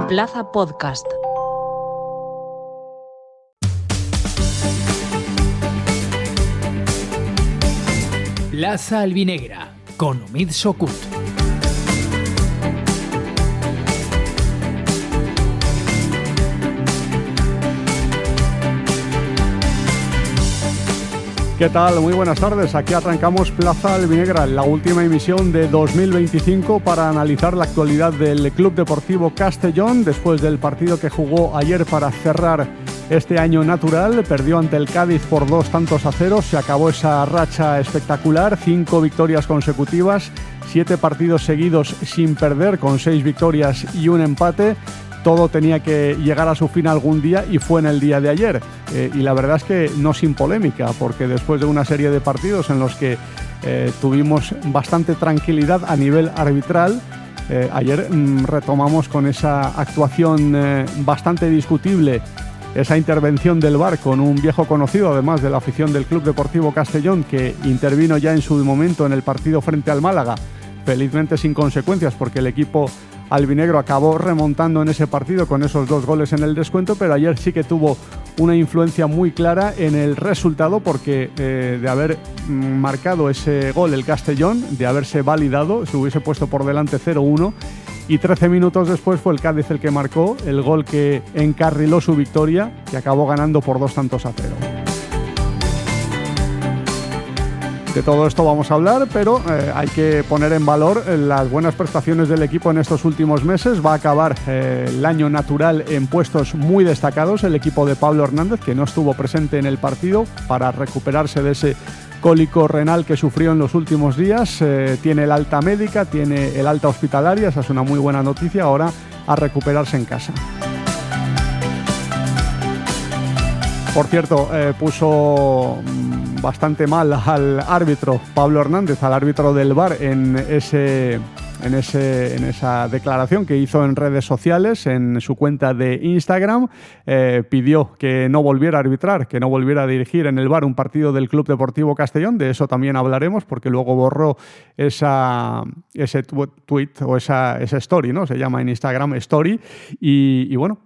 Plaza Podcast. Plaza Albinegra, con Omid Sokut. ¿Qué tal? Muy buenas tardes. Aquí arrancamos Plaza Albinegra, la última emisión de 2025 para analizar la actualidad del Club Deportivo Castellón después del partido que jugó ayer para cerrar este año natural. Perdió ante el Cádiz por 2-0. Se acabó esa racha espectacular, 5 victorias consecutivas, 7 partidos seguidos sin perder, con 6 victorias y un empate. Todo tenía que llegar a su fin algún día y fue en el día de ayer. Y la verdad es que no sin polémica, porque después de una serie de partidos en los que tuvimos bastante tranquilidad a nivel arbitral, ayer retomamos con esa actuación bastante discutible, esa intervención del VAR con un viejo conocido, además de la afición del Club Deportivo Castellón, que intervino ya en su momento en el partido frente al Málaga, felizmente sin consecuencias, porque el equipo albinegro acabó remontando en ese partido con esos 2 goles en el descuento, pero ayer sí que tuvo una influencia muy clara en el resultado, porque de haber marcado ese gol el Castellón, de haberse validado, se hubiese puesto por delante 0-1, y 13 minutos después fue el Cádiz el que marcó el gol que encarriló su victoria, que acabó ganando por 2-0. De todo esto vamos a hablar, pero hay que poner en valor las buenas prestaciones del equipo en estos últimos meses. Va a acabar el año natural en puestos muy destacados el equipo de Pablo Hernández, que no estuvo presente en el partido para recuperarse de ese cólico renal que sufrió en los últimos días. Tiene el alta médica, tiene el alta hospitalaria, esa es una muy buena noticia. Ahora a recuperarse en casa. Por cierto, puso bastante mal al árbitro Pablo Hernández, al árbitro del VAR, en esa declaración que hizo en redes sociales, en su cuenta de Instagram. Pidió que no volviera a arbitrar, que no volviera a dirigir en el VAR un partido del Club Deportivo Castellón. De eso también hablaremos, porque luego borró ese tweet o esa story, ¿no? Se llama en Instagram Story. Y bueno,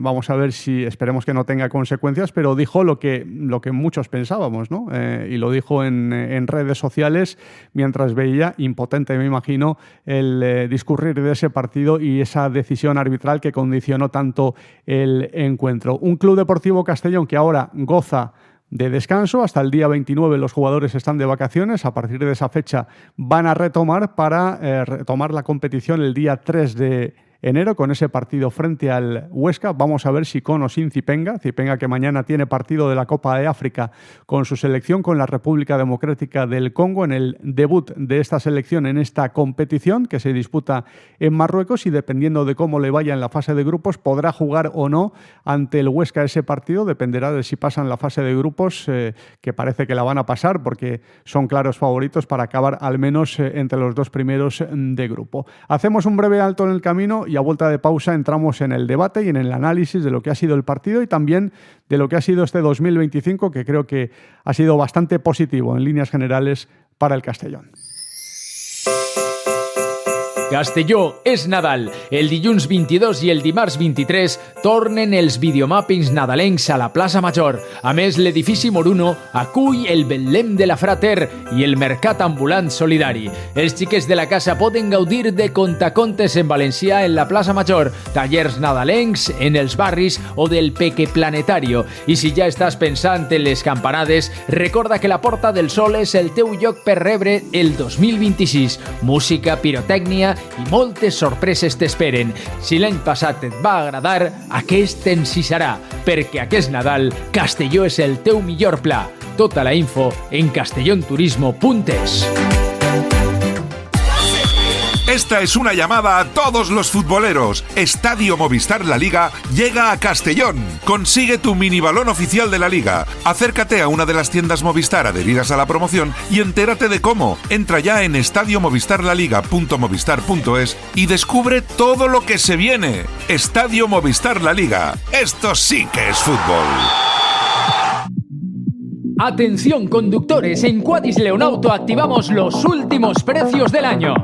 vamos a ver si, esperemos que no tenga consecuencias, pero dijo lo que muchos pensábamos, ¿no? Y lo dijo en redes sociales mientras veía, impotente me imagino, el discurrir de ese partido y esa decisión arbitral que condicionó tanto el encuentro. Un Club Deportivo Castellón que ahora goza de descanso. Hasta el día 29 los jugadores están de vacaciones. A partir de esa fecha van a retomar para retomar la competición el día 3 de enero con ese partido frente al Huesca. Vamos a ver si con o sin Zipenga que mañana tiene partido de la Copa de África con su selección, con la República Democrática del Congo, en el debut de esta selección en esta competición que se disputa en Marruecos, y dependiendo de cómo le vaya en la fase de grupos podrá jugar o no ante el Huesca ese partido. Dependerá de si pasan la fase de grupos, que parece que la van a pasar porque son claros favoritos para acabar al menos entre los 2 primeros de grupo. Hacemos un breve alto en el camino y a vuelta de pausa entramos en el debate y en el análisis de lo que ha sido el partido y también de lo que ha sido este 2025, que creo que ha sido bastante positivo en líneas generales para el Castellón. Castelló és Nadal. El dilluns 22 i el dimarts 23 tornen els videomàpings nadalencs a la plaça Major. A més, l'edifici Moruno acull el Betlem de la Frater i el Mercat Ambulant Solidari. Els xiquets de la casa poden gaudir de contacontes en valencià en la plaça Major, tallers nadalencs en els barris o del Peque Planetario. I si ja estàs pensant en les campanades, recorda que la Porta del Sol és el teu lloc per rebre el 2026. Música, pirotècnia i moltes sorpreses t'esperen. Si l'any passat et va agradar, aquest t'encisarà, perquè aquest Nadal Castelló és el teu millor pla. Tota la info en castellonturismo.es. Esta es una llamada a todos los futboleros. Estadio Movistar La Liga llega a Castellón. Consigue tu mini balón oficial de la Liga. Acércate a una de las tiendas Movistar adheridas a la promoción y entérate de cómo. Entra ya en estadiomovistarlaliga.movistar.es y descubre todo lo que se viene. Estadio Movistar La Liga. Esto sí que es fútbol. Atención conductores, en Quadis Leonauto activamos los últimos precios del año.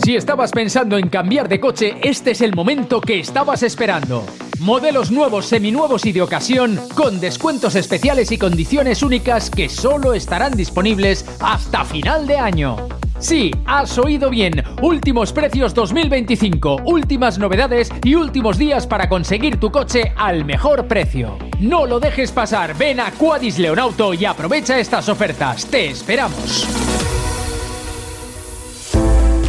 Si estabas pensando en cambiar de coche, este es el momento que estabas esperando. Modelos nuevos, seminuevos y de ocasión, con descuentos especiales y condiciones únicas que solo estarán disponibles hasta final de año. Sí, has oído bien. Últimos precios 2025, últimas novedades y últimos días para conseguir tu coche al mejor precio. No lo dejes pasar, ven a Quadis Leonauto y aprovecha estas ofertas. ¡Te esperamos!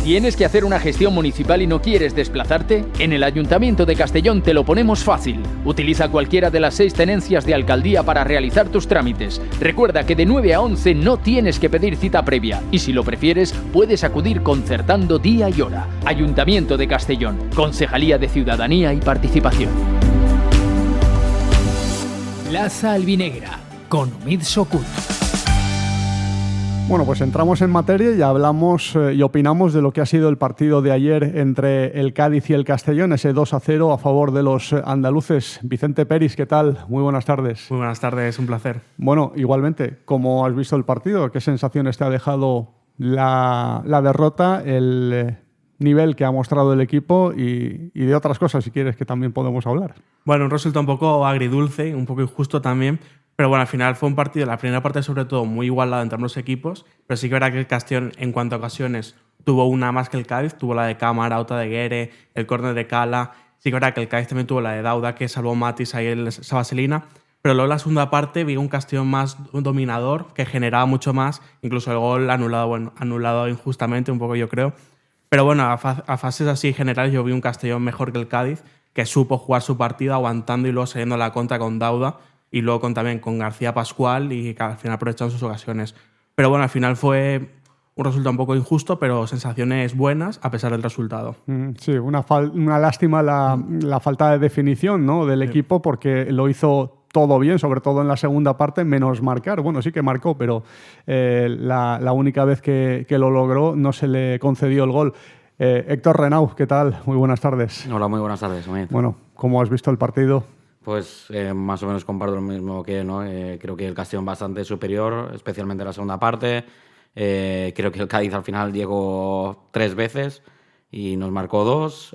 ¿Tienes que hacer una gestión municipal y no quieres desplazarte? En el Ayuntamiento de Castellón te lo ponemos fácil. Utiliza cualquiera de las 6 tenencias de alcaldía para realizar tus trámites. Recuerda que de 9 a 11 no tienes que pedir cita previa y si lo prefieres puedes acudir concertando día y hora. Ayuntamiento de Castellón, Concejalía de Ciudadanía y Participación. Plaza Albinegra, con Omid Sokut. Bueno, pues entramos en materia y hablamos y opinamos de lo que ha sido el partido de ayer entre el Cádiz y el Castellón, ese 2-0 a favor de los andaluces. Vicente Peris, ¿qué tal? Muy buenas tardes. Muy buenas tardes, un placer. Bueno, igualmente, ¿cómo has visto el partido? ¿Qué sensaciones te ha dejado la derrota, el nivel que ha mostrado el equipo y de otras cosas, si quieres, que también podemos hablar? Bueno, un resultado un poco agridulce, un poco injusto también. Pero bueno, al final fue un partido, la primera parte sobre todo, muy igualado entre ambos equipos, pero sí que verá que el Castellón, en cuanto a ocasiones, tuvo una más que el Cádiz, tuvo la de Cámara, otra de Guere, el córner de Cala, sí que verá que el Cádiz también tuvo la de Dauda, que salvó Matis ahí esa vaselina, pero luego en la segunda parte vi un Castellón más dominador, que generaba mucho más, incluso el gol anulado injustamente, un poco yo creo. Pero bueno, a fases así generales yo vi un Castellón mejor que el Cádiz, que supo jugar su partido aguantando y luego saliendo a la contra con Dauda, y luego también con García Pascual y que al final aprovecharon sus ocasiones. Pero bueno, al final fue un resultado un poco injusto, pero sensaciones buenas a pesar del resultado. Sí, una lástima la falta de definición, ¿no?, del equipo, porque lo hizo todo bien, sobre todo en la segunda parte, menos marcar. Bueno, sí que marcó, pero la única vez que lo logró no se le concedió el gol. Héctor Renau, ¿qué tal? Muy buenas tardes. Hola, muy buenas tardes. Bueno, ¿cómo has visto el partido? Pues más o menos comparto lo mismo que ¿no? Creo que el Castellón bastante superior, especialmente en la segunda parte. Creo que el Cádiz al final llegó 3 veces y nos marcó 2.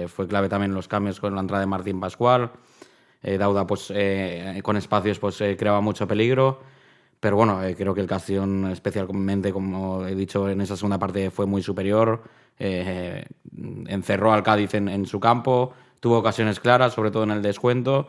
Fue clave también los cambios con la entrada de Martín Pascual. Dauda, pues con espacios, pues creaba mucho peligro. Pero bueno, creo que el Castellón, especialmente, como he dicho, en esa segunda parte fue muy superior. Encerró al Cádiz en su campo. Tuvo ocasiones claras, sobre todo en el descuento.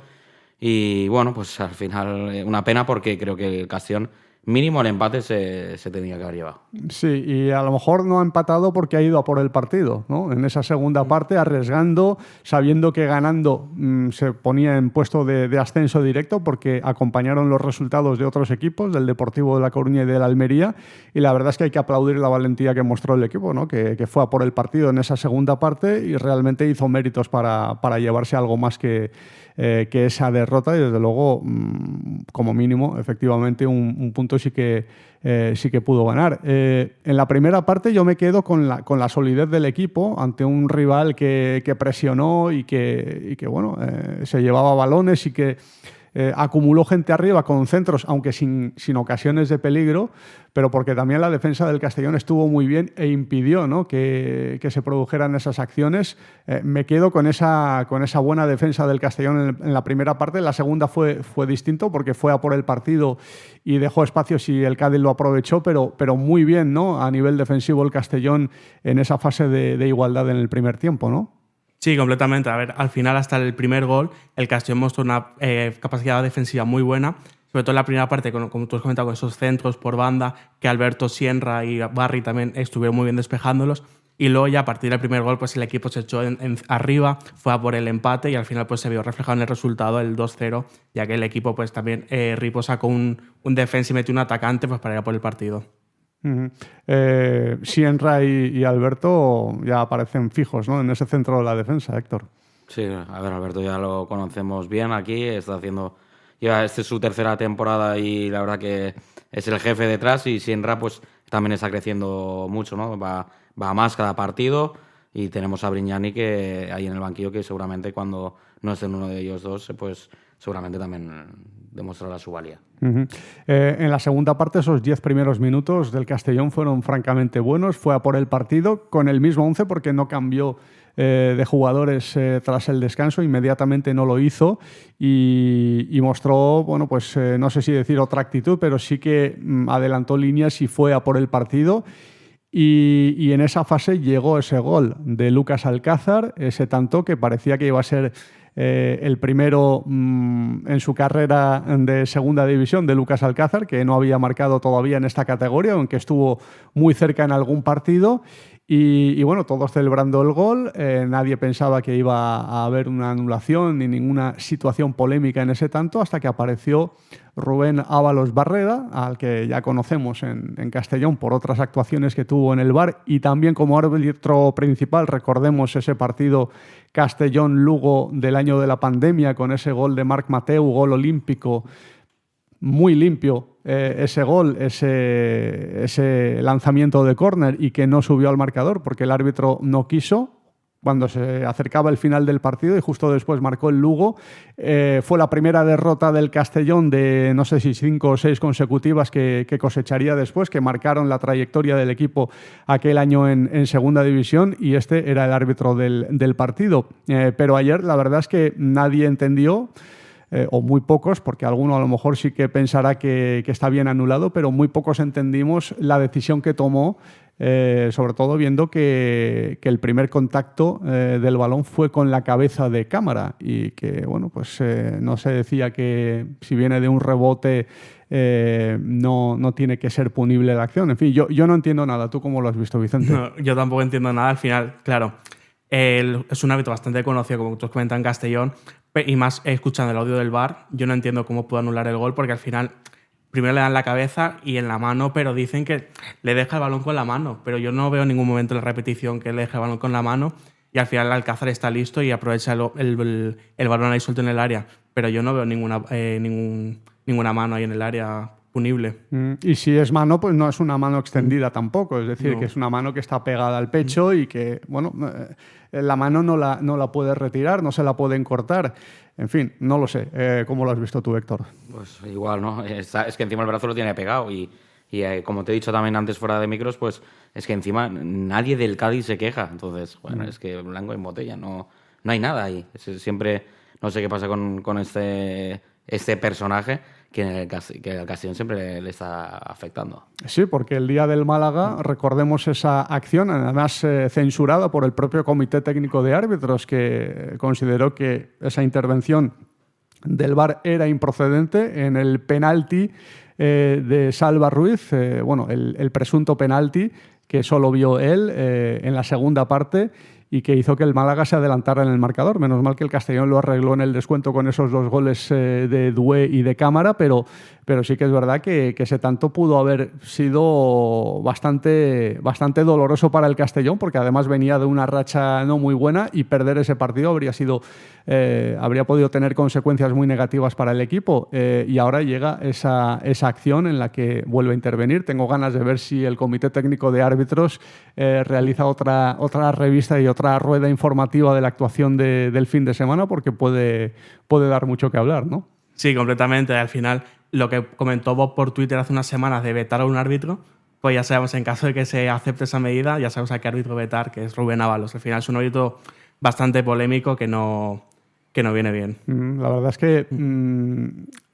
Y bueno, pues al final una pena porque creo que el Castellón mínimo el empate se tenía que haber llevado. Sí, y a lo mejor no ha empatado porque ha ido a por el partido, ¿no? En esa segunda parte, arriesgando, sabiendo que ganando se ponía en puesto de ascenso directo porque acompañaron los resultados de otros equipos, del Deportivo de La Coruña y del Almería, y la verdad es que hay que aplaudir la valentía que mostró el equipo, ¿no? Que fue a por el partido en esa segunda parte y realmente hizo méritos para llevarse algo más que esa derrota y desde luego, como mínimo, efectivamente un punto sí que pudo ganar. En la primera parte yo me quedo con la solidez del equipo ante un rival que presionó y que bueno, se llevaba balones y que acumuló gente arriba con centros, aunque sin ocasiones de peligro, pero porque también la defensa del Castellón estuvo muy bien e impidió, ¿no?, que se produjeran esas acciones. Me quedo con esa buena defensa del Castellón en la primera parte. En la segunda fue distinto porque fue a por el partido y dejó espacios y el Cádiz lo aprovechó, pero muy bien, ¿no?, a nivel defensivo el Castellón en esa fase de igualdad en el primer tiempo, ¿no? Sí, completamente. A ver, al final, hasta el primer gol, el Castellón mostró una capacidad defensiva muy buena, sobre todo en la primera parte, como tú has comentado, con esos centros por banda, que Alberto Sienra y Barry también estuvieron muy bien despejándolos. Y luego ya a partir del primer gol, pues el equipo se echó arriba, fue a por el empate y al final pues se vio reflejado en el resultado, el 2-0, ya que el equipo pues también Ripo sacó un defensa y metió un atacante pues para ir a por el partido. Sienra y Alberto ya aparecen fijos, ¿no?, en ese centro de la defensa, Héctor. Sí, a ver, Alberto ya lo conocemos bien aquí, lleva esta es su tercera temporada y la verdad que es el jefe detrás, y Sienra pues también está creciendo mucho, ¿no? Va más cada partido, y tenemos a Brignani que ahí en el banquillo, que seguramente cuando no estén uno de ellos dos, pues seguramente también demostrara su valía. En la segunda parte, esos 10 primeros minutos del Castellón fueron francamente buenos. Fue a por el partido con el mismo 11 porque no cambió de jugadores tras el descanso. Inmediatamente no lo hizo y mostró, bueno, pues no sé si decir otra actitud, pero sí que adelantó líneas y fue a por el partido. Y en esa fase llegó ese gol de Lucas Alcázar, ese tanto que parecía que iba a ser el primero en su carrera de segunda división de Lucas Alcázar, que no había marcado todavía en esta categoría, aunque estuvo muy cerca en algún partido. Y bueno, todos celebrando el gol, nadie pensaba que iba a haber una anulación ni ninguna situación polémica en ese tanto, hasta que apareció Rubén Ábalos Barreda, al que ya conocemos en Castellón por otras actuaciones que tuvo en el VAR y también como árbitro principal. Recordemos ese partido Castellón-Lugo del año de la pandemia con ese gol de Marc Mateu, gol olímpico, muy limpio ese gol, ese lanzamiento de córner y que no subió al marcador porque el árbitro no quiso cuando se acercaba el final del partido y justo después marcó el Lugo. Fue la primera derrota del Castellón de no sé si 5 o 6 consecutivas que cosecharía después, que marcaron la trayectoria del equipo aquel año en segunda división, y este era el árbitro del partido. Pero ayer la verdad es que nadie entendió, o muy pocos, porque alguno a lo mejor sí que pensará que está bien anulado, pero muy pocos entendimos la decisión que tomó, sobre todo viendo que el primer contacto del balón fue con la cabeza de Cámara y que, bueno, pues no se decía que si viene de un rebote no tiene que ser punible la acción. En fin, yo no entiendo nada. ¿Tú cómo lo has visto, Vicente? No, yo tampoco entiendo nada. Al final, claro, es un árbitro bastante conocido, como tú has comentado, en Castellón, y más escuchando el audio del VAR, yo no entiendo cómo puede anular el gol, porque al final primero le dan la cabeza y en la mano, pero dicen que le deja el balón con la mano, pero yo no veo en ningún momento en la repetición que le deje el balón con la mano y al final el Alcázar está listo y aprovecha el balón ahí suelto en el área, pero yo no veo ninguna mano ahí en el área punible. Y si es mano, pues no es una mano extendida tampoco, es decir, que es una mano que está pegada al pecho y que, bueno, la mano no la puedes retirar, no se la pueden cortar. En fin, no lo sé. ¿Cómo lo has visto tú, Héctor? Pues igual, ¿no? Es que encima el brazo lo tiene pegado y como te he dicho también antes fuera de micros, pues es que encima nadie del Cádiz se queja. Entonces, bueno, es que blanco en botella, no hay nada ahí. Siempre, no sé qué pasa con este personaje que al Castellón siempre le está afectando. Sí, porque el día del Málaga, recordemos esa acción, además censurada por el propio Comité Técnico de Árbitros, que consideró que esa intervención del VAR era improcedente en el penalti de Salva Ruiz, el presunto penalti que solo vio él en la segunda parte y que hizo que el Málaga se adelantara en el marcador. Menos mal que el Castellón lo arregló en el descuento con esos 2 goles de Dué y de Cámara, pero sí que es verdad que ese tanto pudo haber sido bastante doloroso para el Castellón, porque además venía de una racha no muy buena y perder ese partido habría podido tener consecuencias muy negativas para el equipo. Y ahora llega esa acción en la que vuelve a intervenir. Tengo ganas de ver si el Comité Técnico de Árbitros realiza otra revista y otra rueda informativa de la actuación del fin de semana, porque puede dar mucho que hablar, ¿no? Sí, completamente. Al final, lo que comentó Bob por Twitter hace unas semanas de vetar a un árbitro, pues ya sabemos, en caso de que se acepte esa medida, ya sabemos a qué árbitro vetar, que es Rubén Ábalos. Al final es un árbitro bastante polémico que no viene bien. La verdad es que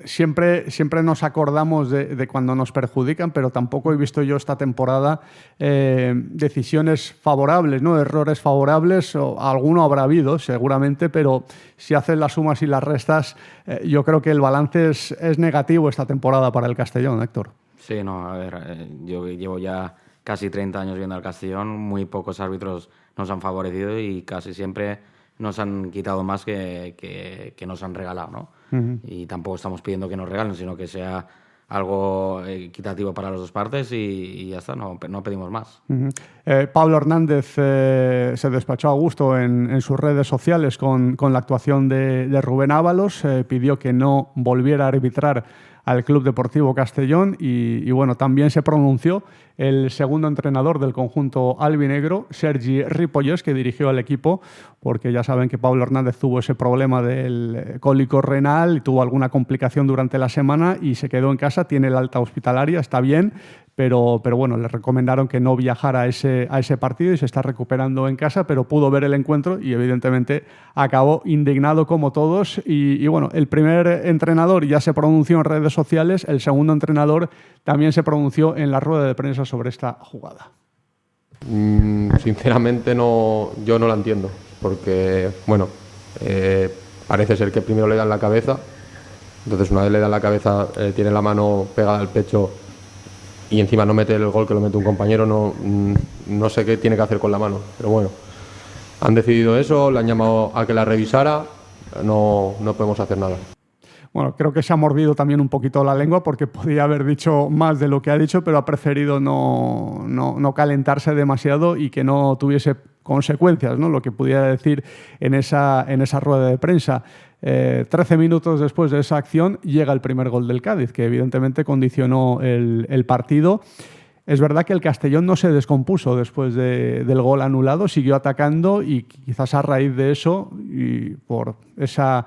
siempre nos acordamos de cuando nos perjudican, pero tampoco he visto yo esta temporada decisiones favorables, ¿no? Errores favorables, o alguno habrá habido seguramente, pero si haces las sumas y las restas, yo creo que el balance es negativo esta temporada para el Castellón, Héctor. Sí, no, a ver, yo llevo ya casi 30 años viendo al Castellón, muy pocos árbitros nos han favorecido y casi siempre nos han quitado más que nos han regalado, ¿no? Uh-huh. Y tampoco estamos pidiendo que nos regalen, sino que sea algo equitativo para las dos partes y ya está, no pedimos más. Uh-huh. Pablo Hernández se despachó a gusto en sus redes sociales con la actuación de Rubén Ábalos, pidió que no volviera a arbitrar al Club Deportivo Castellón y bueno, también se pronunció el segundo entrenador del conjunto albinegro, Sergi Ripollès, que dirigió al equipo, porque ya saben que Pablo Hernández tuvo ese problema del cólico renal y tuvo alguna complicación durante la semana y se quedó en casa, tiene el alta hospitalaria, está bien, pero bueno, le recomendaron que no viajara a ese partido y se está recuperando en casa, pero pudo ver el encuentro y evidentemente acabó indignado como todos y bueno, el primer entrenador ya se pronunció en redes sociales, el segundo entrenador también se pronunció en la rueda de prensa sobre esta jugada. Sinceramente yo no la entiendo, porque bueno, parece ser que primero le dan la cabeza, entonces una vez le dan la cabeza, tiene la mano pegada al pecho y encima no mete el gol que lo mete un compañero, no sé qué tiene que hacer con la mano, pero bueno, han decidido eso, le han llamado a que la revisara, no podemos hacer nada. Bueno, creo que se ha mordido también un poquito la lengua porque podía haber dicho más de lo que ha dicho, pero ha preferido no calentarse demasiado y que no tuviese consecuencias, ¿no? Lo que pudiera decir en esa rueda de prensa. 13 minutos después de esa acción llega el primer gol del Cádiz, que evidentemente condicionó el partido. Es verdad que el Castellón no se descompuso después del gol anulado, siguió atacando y quizás a raíz de eso y por esa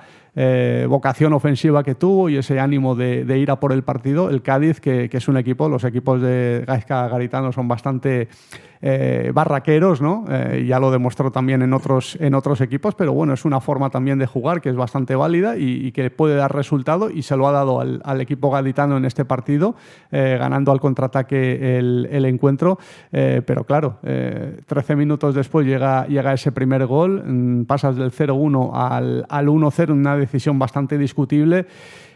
vocación ofensiva que tuvo y ese ánimo de ir a por el partido, el Cádiz, que es un equipo, los equipos de Gaizka Garitano son bastante barraqueros, ¿no? Ya lo demostró también en otros equipos, pero bueno, es una forma también de jugar que es bastante válida y que puede dar resultado y se lo ha dado al equipo gaditano en este partido, ganando al contraataque el encuentro, pero claro, 13 minutos después llega ese primer gol, pasas del 0-1 al 1-0 en una decisión bastante discutible.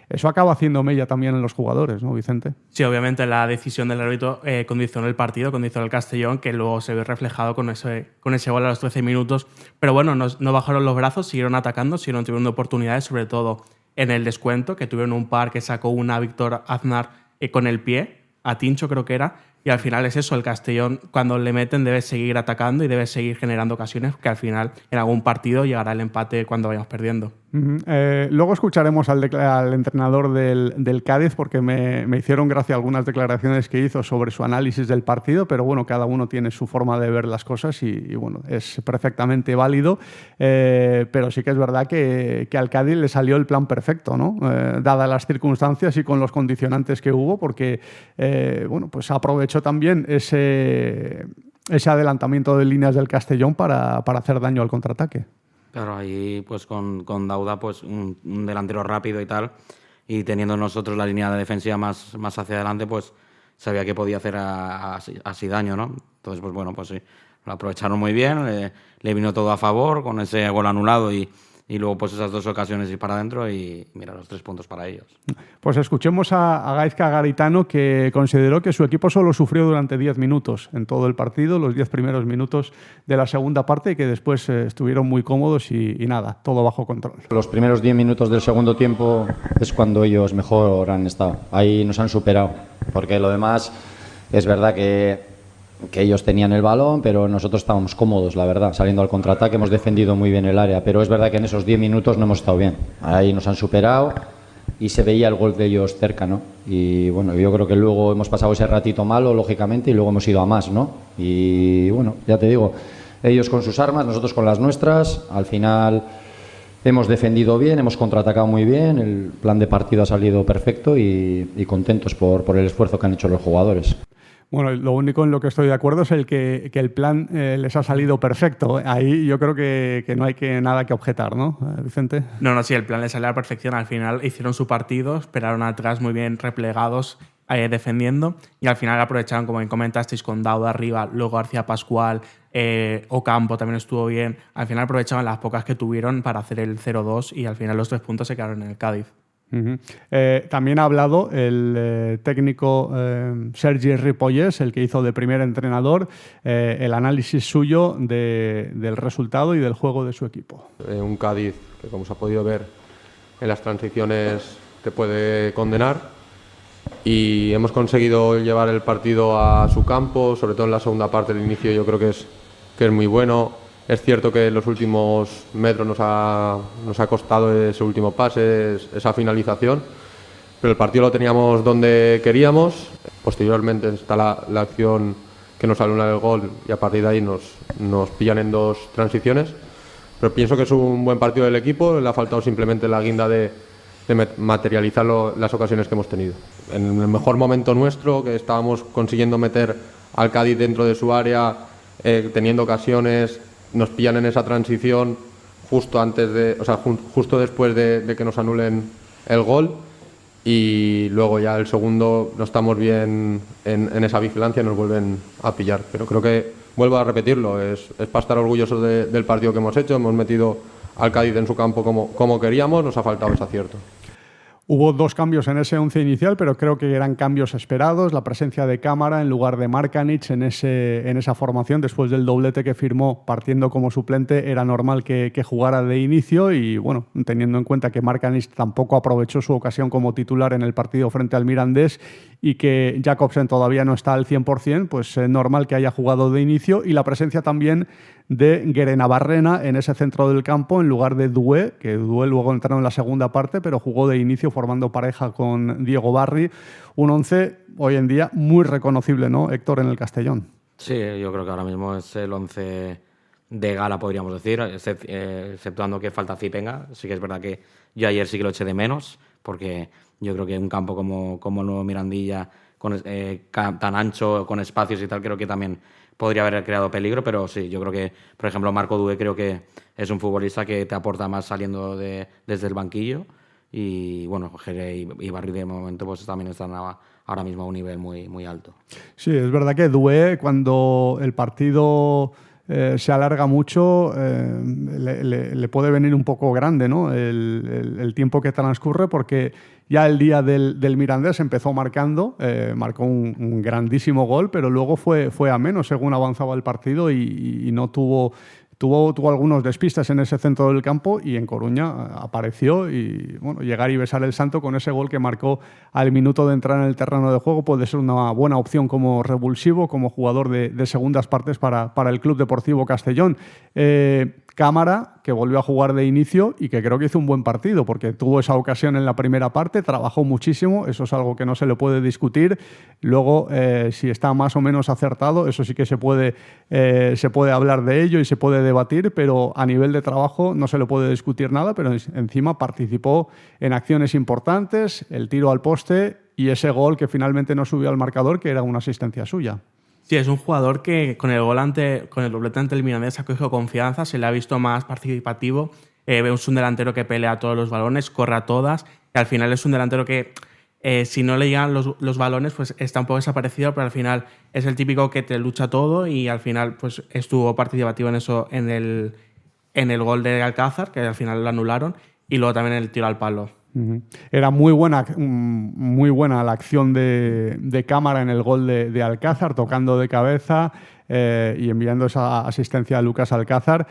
Eso acaba haciendo mella también en los jugadores, ¿no, Vicente? Sí, obviamente la decisión del árbitro condicionó el partido, condicionó el Castellón, que luego se ve reflejado con ese gol a los 13 minutos. Pero bueno, no bajaron los brazos, siguieron atacando, siguieron teniendo oportunidades, sobre todo en el descuento, que tuvieron un par que sacó una Víctor Aznar con el pie, a Tincho creo que era, y al final es eso, el Castellón cuando le meten debe seguir atacando y debe seguir generando ocasiones, que al final en algún partido llegará el empate cuando vayamos perdiendo. Luego escucharemos al entrenador del Cádiz porque me hicieron gracia algunas declaraciones que hizo sobre su análisis del partido, pero bueno, cada uno tiene su forma de ver las cosas y bueno, es perfectamente válido, pero sí que es verdad que al Cádiz le salió el plan perfecto, ¿no? Dadas las circunstancias y con los condicionantes que hubo, porque bueno, pues aprovechó también ese adelantamiento de líneas del Castellón para hacer daño al contraataque. Claro, ahí pues con Dauda, pues un delantero rápido y tal, y teniendo nosotros la línea de defensiva más hacia adelante, pues sabía que podía hacer así daño, ¿no? Entonces, pues bueno, pues sí, lo aprovecharon muy bien, le vino todo a favor con ese gol anulado y luego pues esas dos ocasiones ir para adentro y mira, los 3 puntos para ellos. Pues escuchemos a Gaizka Garitano, que consideró que su equipo solo sufrió durante 10 minutos en todo el partido, los 10 primeros minutos de la segunda parte, y que después estuvieron muy cómodos y nada, todo bajo control. Los primeros 10 minutos del segundo tiempo es cuando ellos mejor han estado. Ahí nos han superado, porque lo demás es verdad que ellos tenían el balón, pero nosotros estábamos cómodos, la verdad, saliendo al contraataque, hemos defendido muy bien el área, pero es verdad que en esos 10 minutos no hemos estado bien. Ahí nos han superado y se veía el gol de ellos cerca, ¿no? Y bueno, yo creo que luego hemos pasado ese ratito malo, lógicamente, y luego hemos ido a más, ¿no? Y bueno, ya te digo, ellos con sus armas, nosotros con las nuestras, al final hemos defendido bien, hemos contraatacado muy bien, el plan de partido ha salido perfecto y contentos por el esfuerzo que han hecho los jugadores. Bueno, lo único en lo que estoy de acuerdo es que el plan les ha salido perfecto. Ahí yo creo que no hay nada que objetar, ¿no, Vicente? No, sí, el plan les salió a la perfección. Al final hicieron su partido, esperaron atrás muy bien replegados, defendiendo, y al final aprovecharon, como bien comentasteis, con Dauda arriba, luego García Pascual, Ocampo también estuvo bien. Al final aprovechaban las pocas que tuvieron para hacer el 0-2 y al final los 3 puntos se quedaron en el Cádiz. También ha hablado el técnico Sergi Ripollès, el que hizo de primer entrenador, el análisis suyo del resultado y del juego de su equipo. Un Cádiz que, como se ha podido ver en las transiciones, te puede condenar, y hemos conseguido llevar el partido a su campo, sobre todo en la segunda parte. El inicio yo creo que es muy bueno. Es cierto que en los últimos metros nos ha costado ese último pase, esa finalización, pero el partido lo teníamos donde queríamos. Posteriormente está la acción que nos anula el gol y a partir de ahí nos pillan en 2 transiciones. Pero pienso que es un buen partido del equipo, le ha faltado simplemente la guinda de materializar las ocasiones que hemos tenido. En el mejor momento nuestro, que estábamos consiguiendo meter al Cádiz dentro de su área, teniendo ocasiones, nos pillan en esa transición justo después de que nos anulen el gol, y luego ya el segundo no estamos bien en esa vigilancia y nos vuelven a pillar. Pero creo que, vuelvo a repetirlo, es para estar orgullosos del partido que hemos hecho. Hemos metido al Cádiz en su campo como queríamos, nos ha faltado ese acierto. Hubo 2 cambios en ese 11 inicial, pero creo que eran cambios esperados. La presencia de Cámara en lugar de Markanich en esa formación, después del doblete que firmó partiendo como suplente, era normal que jugara de inicio y, bueno, teniendo en cuenta que Markanich tampoco aprovechó su ocasión como titular en el partido frente al Mirandés y que Jakobsen todavía no está al 100%, pues es normal que haya jugado de inicio, y la presencia también de Guerenabarrena en ese centro del campo en lugar de Doué, que Doué luego entró en la segunda parte, pero jugó de inicio formando pareja con Diego Barri. Un 11 hoy en día muy reconocible, ¿no, Héctor, en el Castellón? Sí, yo creo que ahora mismo es el 11 de gala, podríamos decir, exceptuando que falta Zipenga. Sí que es verdad que yo ayer sí que lo eché de menos, porque yo creo que un campo como el nuevo Mirandilla, tan ancho, con espacios y tal, creo que también podría haber creado peligro. Pero sí, yo creo que, por ejemplo, Marco Doué creo que es un futbolista que te aporta más saliendo desde el banquillo. Y bueno, Jere y Barri de momento pues también están ahora mismo a un nivel muy, muy alto. Sí, es verdad que Doué, cuando el partido se alarga mucho, le puede venir un poco grande, ¿no? El tiempo que transcurre, porque ya el día del Mirandés empezó marcando, marcó un grandísimo gol, pero luego fue a menos según avanzaba el partido y no tuvo algunos despistes en ese centro del campo, y en Coruña apareció, y bueno, llegar y besar el santo con ese gol que marcó al minuto de entrar en el terreno de juego puede ser una buena opción como revulsivo, como jugador de segundas partes para el Club Deportivo Castellón. Cámara, que volvió a jugar de inicio y que creo que hizo un buen partido, porque tuvo esa ocasión en la primera parte, trabajó muchísimo, eso es algo que no se le puede discutir. Luego, si está más o menos acertado, eso sí que se puede hablar de ello y se puede debatir, pero a nivel de trabajo no se le puede discutir nada, pero encima participó en acciones importantes, el tiro al poste y ese gol que finalmente no subió al marcador, que era una asistencia suya. Sí, es un jugador que con el doblete ante el Mirandés ha cogido confianza, se le ha visto más participativo. Es un delantero que pelea todos los balones, corre a todas, y al final es un delantero que si no le llegan los balones pues está un poco desaparecido, pero al final es el típico que te lucha todo, y al final pues estuvo participativo en eso en el gol de Alcázar, que al final lo anularon, y luego también el tiro al palo. Era muy buena la acción de Cámara en el gol de Alcázar, tocando de cabeza y enviando esa asistencia a Lucas Alcázar.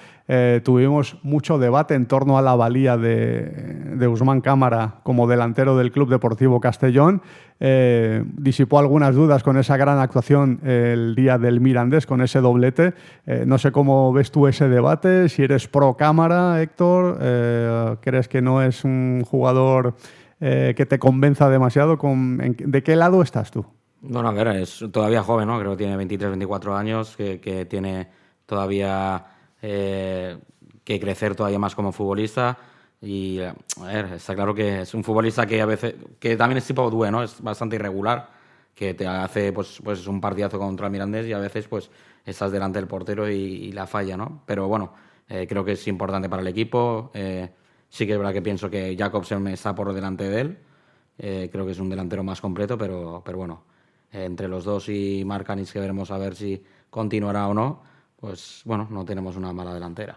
Tuvimos mucho debate en torno a la valía de Ousmane Cámara como delantero del Club Deportivo Castellón. Disipó algunas dudas con esa gran actuación el día del Mirandés, con ese doblete. No sé cómo ves tú ese debate, si eres pro Cámara, Héctor, ¿crees que no es un jugador que te convenza demasiado? ¿De qué lado estás tú? Bueno, a ver, es todavía joven, ¿no? Creo que tiene 23, 24 años, que tiene todavía que crecer todavía más como futbolista. Y a ver, está claro que es un futbolista que a veces, que también es tipo Doué, ¿no? Es bastante irregular, que te hace pues un partidazo contra el Mirandés y a veces pues estás delante del portero y la falla, ¿no? Pero bueno, creo que es importante para el equipo. Sí que es verdad que pienso que Jakobsen está por delante de él. Creo que es un delantero más completo, pero bueno, entre los dos y Markanich, que veremos a ver si continuará o no, pues bueno, no tenemos una mala delantera.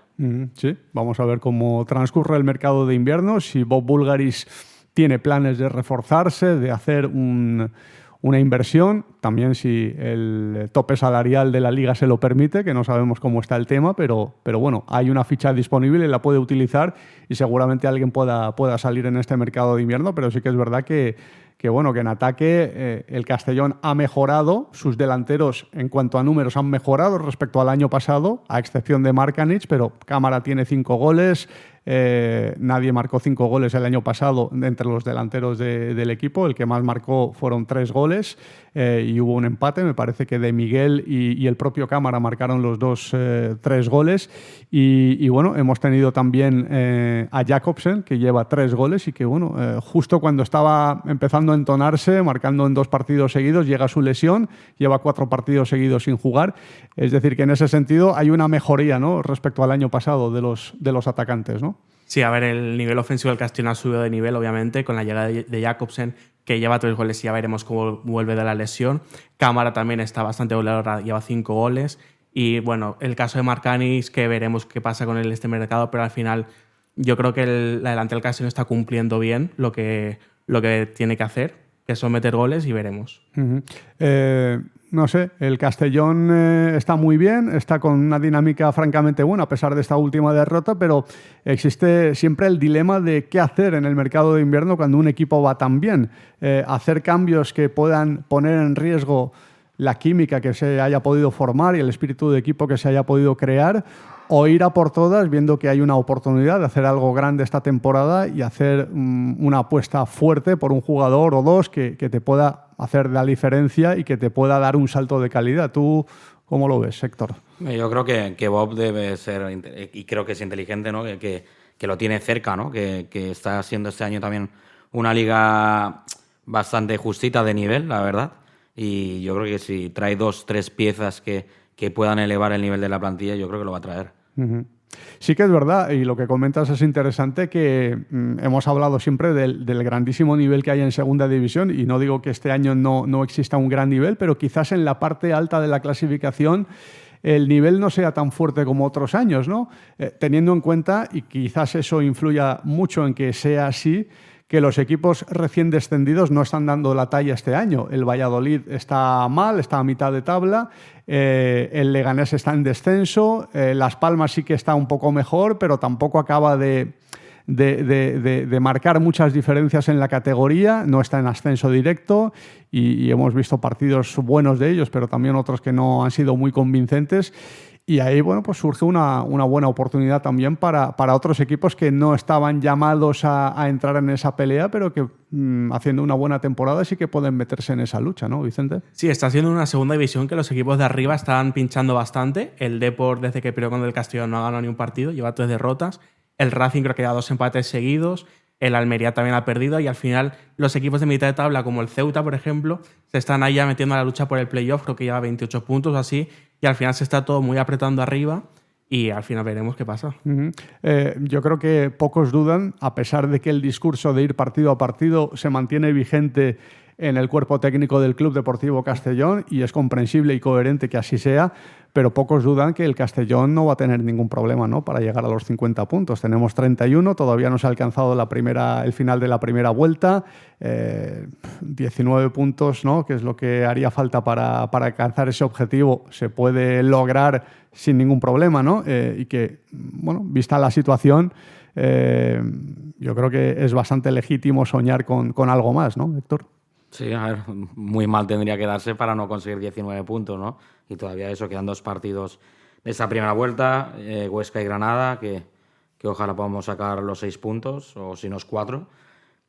Sí, vamos a ver cómo transcurre el mercado de invierno, si Bob Bulgaris tiene planes de reforzarse, de hacer una inversión, también si el tope salarial de la Liga se lo permite, que no sabemos cómo está el tema, pero bueno, hay una ficha disponible y la puede utilizar, y seguramente alguien pueda salir en este mercado de invierno, pero sí que es verdad que que bueno, que en ataque el Castellón ha mejorado, sus delanteros en cuanto a números han mejorado respecto al año pasado, a excepción de Markanich, pero Cámara tiene 5 goles, nadie marcó 5 goles el año pasado entre los delanteros del equipo, el que más marcó fueron 3 goles y hubo un empate, me parece que de Miguel y el propio Cámara marcaron los dos 3 goles y bueno, hemos tenido también a Jakobsen, que lleva 3 goles y que bueno, justo cuando estaba empezando a entonarse, marcando en 2 partidos seguidos, llega su lesión, lleva 4 partidos seguidos sin jugar, es decir que en ese sentido hay una mejoría, ¿no?, respecto al año pasado de los atacantes, ¿no? Sí, a ver, el nivel ofensivo del Castellón ha subido de nivel, obviamente, con la llegada de Jakobsen, que lleva 3 goles y ya veremos cómo vuelve de la lesión. Cámara también está bastante goleador, lleva 5 goles. Y bueno, el caso de Markanich, que veremos qué pasa con él en este mercado, pero al final yo creo que la delantera del Castellón está cumpliendo bien lo que tiene que hacer, que son meter goles, y veremos. Uh-huh. No sé, el Castellón está muy bien, está con una dinámica francamente buena a pesar de esta última derrota, pero existe siempre el dilema de qué hacer en el mercado de invierno cuando un equipo va tan bien. Hacer cambios que puedan poner en riesgo la química que se haya podido formar y el espíritu de equipo que se haya podido crear, o ir a por todas viendo que hay una oportunidad de hacer algo grande esta temporada y hacer una apuesta fuerte por un jugador o dos que te pueda hacer la diferencia y que te pueda dar un salto de calidad. ¿Tú cómo lo ves, Héctor? Yo creo que Bob debe ser, y creo que es inteligente, ¿no?, que lo tiene cerca, ¿no?, que está siendo este año también una liga bastante justita de nivel, la verdad. Y yo creo que si trae 2-3 piezas que puedan elevar el nivel de la plantilla, yo creo que lo va a traer. Uh-huh. Sí que es verdad, y lo que comentas es interesante, que hemos hablado siempre del grandísimo nivel que hay en segunda división, y no digo que este año no exista un gran nivel, pero quizás en la parte alta de la clasificación el nivel no sea tan fuerte como otros años, ¿no? Teniendo en cuenta, y quizás eso influya mucho en que sea así, que los equipos recién descendidos no están dando la talla este año. El Valladolid está mal, está a mitad de tabla, el Leganés está en descenso, Las Palmas sí que está un poco mejor, pero tampoco acaba de marcar muchas diferencias en la categoría, no está en ascenso directo y hemos visto partidos buenos de ellos, pero también otros que no han sido muy convincentes. Y ahí, bueno, pues surge una buena oportunidad también para otros equipos que no estaban llamados a entrar en esa pelea, pero que haciendo una buena temporada sí que pueden meterse en esa lucha, ¿no, Vicente? Sí, está siendo una segunda división que los equipos de arriba están pinchando bastante. El Depor, desde que perdió con el Castellón, no ha ganado ni un partido, lleva 3 derrotas. El Racing creo que lleva 2 empates seguidos. El Almería también ha perdido y al final los equipos de mitad de tabla, como el Ceuta, por ejemplo, se están ahí ya metiendo a la lucha por el playoff, creo que lleva 28 puntos o así, y al final se está todo muy apretando arriba y al final veremos qué pasa. Uh-huh. Yo creo que pocos dudan, a pesar de que el discurso de ir partido a partido se mantiene vigente en el cuerpo técnico del Club Deportivo Castellón, y es comprensible y coherente que así sea, pero pocos dudan que el Castellón no va a tener ningún problema, ¿no?, para llegar a los 50 puntos. Tenemos 31, todavía no se ha alcanzado el final de la primera vuelta, 19 puntos, ¿no?, que es lo que haría falta para alcanzar ese objetivo, se puede lograr sin ningún problema, ¿no? Y que, bueno, vista la situación, yo creo que es bastante legítimo soñar con algo más, ¿no, Héctor? Sí, a ver, muy mal tendría que darse para no conseguir 19 puntos, ¿no? Y todavía eso, quedan 2 partidos de esa primera vuelta, Huesca y Granada, que ojalá podamos sacar los 6 puntos, o si no es 4.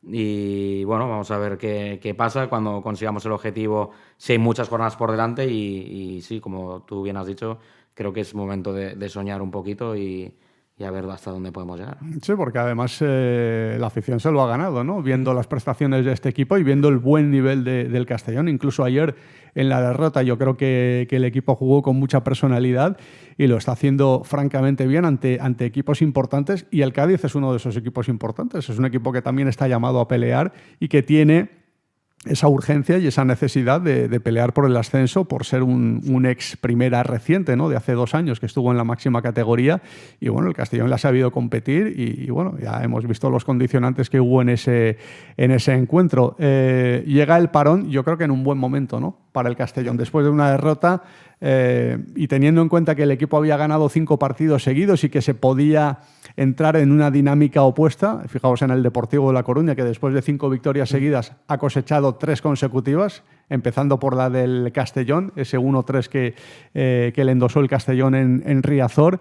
Y bueno, vamos a ver qué pasa cuando consigamos el objetivo, si hay muchas jornadas por delante y sí, como tú bien has dicho, creo que es momento de soñar un poquito y a ver hasta dónde podemos llegar. Sí, porque además la afición se lo ha ganado, ¿no? Viendo las prestaciones de este equipo y viendo el buen nivel del Castellón. Incluso ayer en la derrota yo creo que el equipo jugó con mucha personalidad y lo está haciendo francamente bien ante equipos importantes, y el Cádiz es uno de esos equipos importantes. Es un equipo que también está llamado a pelear y que tiene esa urgencia y esa necesidad de pelear por el ascenso, por ser un ex primera reciente, ¿no?, de hace 2 años que estuvo en la máxima categoría, y bueno, el Castellón le ha sabido competir y bueno, ya hemos visto los condicionantes que hubo en ese encuentro. Llega el parón, yo creo que en un buen momento, ¿no?, para el Castellón, después de una derrota, y teniendo en cuenta que el equipo había ganado 5 partidos seguidos y que se podía entrar en una dinámica opuesta. Fijaos en el Deportivo de La Coruña, que después de 5 victorias seguidas ha cosechado 3 consecutivas, empezando por la del Castellón, ese 1-3 que le endosó el Castellón en Riazor.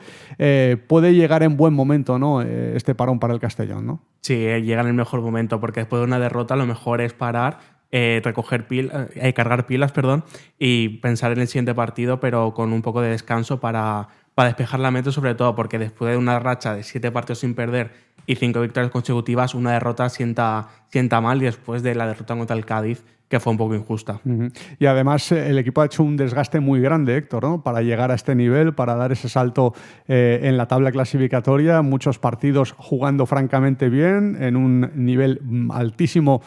Puede llegar en buen momento, ¿no?, este parón para el Castellón, ¿no? Sí, llega en el mejor momento, porque después de una derrota lo mejor es parar, cargar pilas, y pensar en el siguiente partido, pero con un poco de descanso para despejar la mente, sobre todo porque después de una racha de 7 partidos sin perder y 5 victorias consecutivas, una derrota sienta mal, y después de la derrota contra el Cádiz, que fue un poco injusta. Y además el equipo ha hecho un desgaste muy grande, Héctor, ¿no?, para llegar a este nivel, para dar ese salto en la tabla clasificatoria. Muchos partidos jugando francamente bien, en un nivel altísimo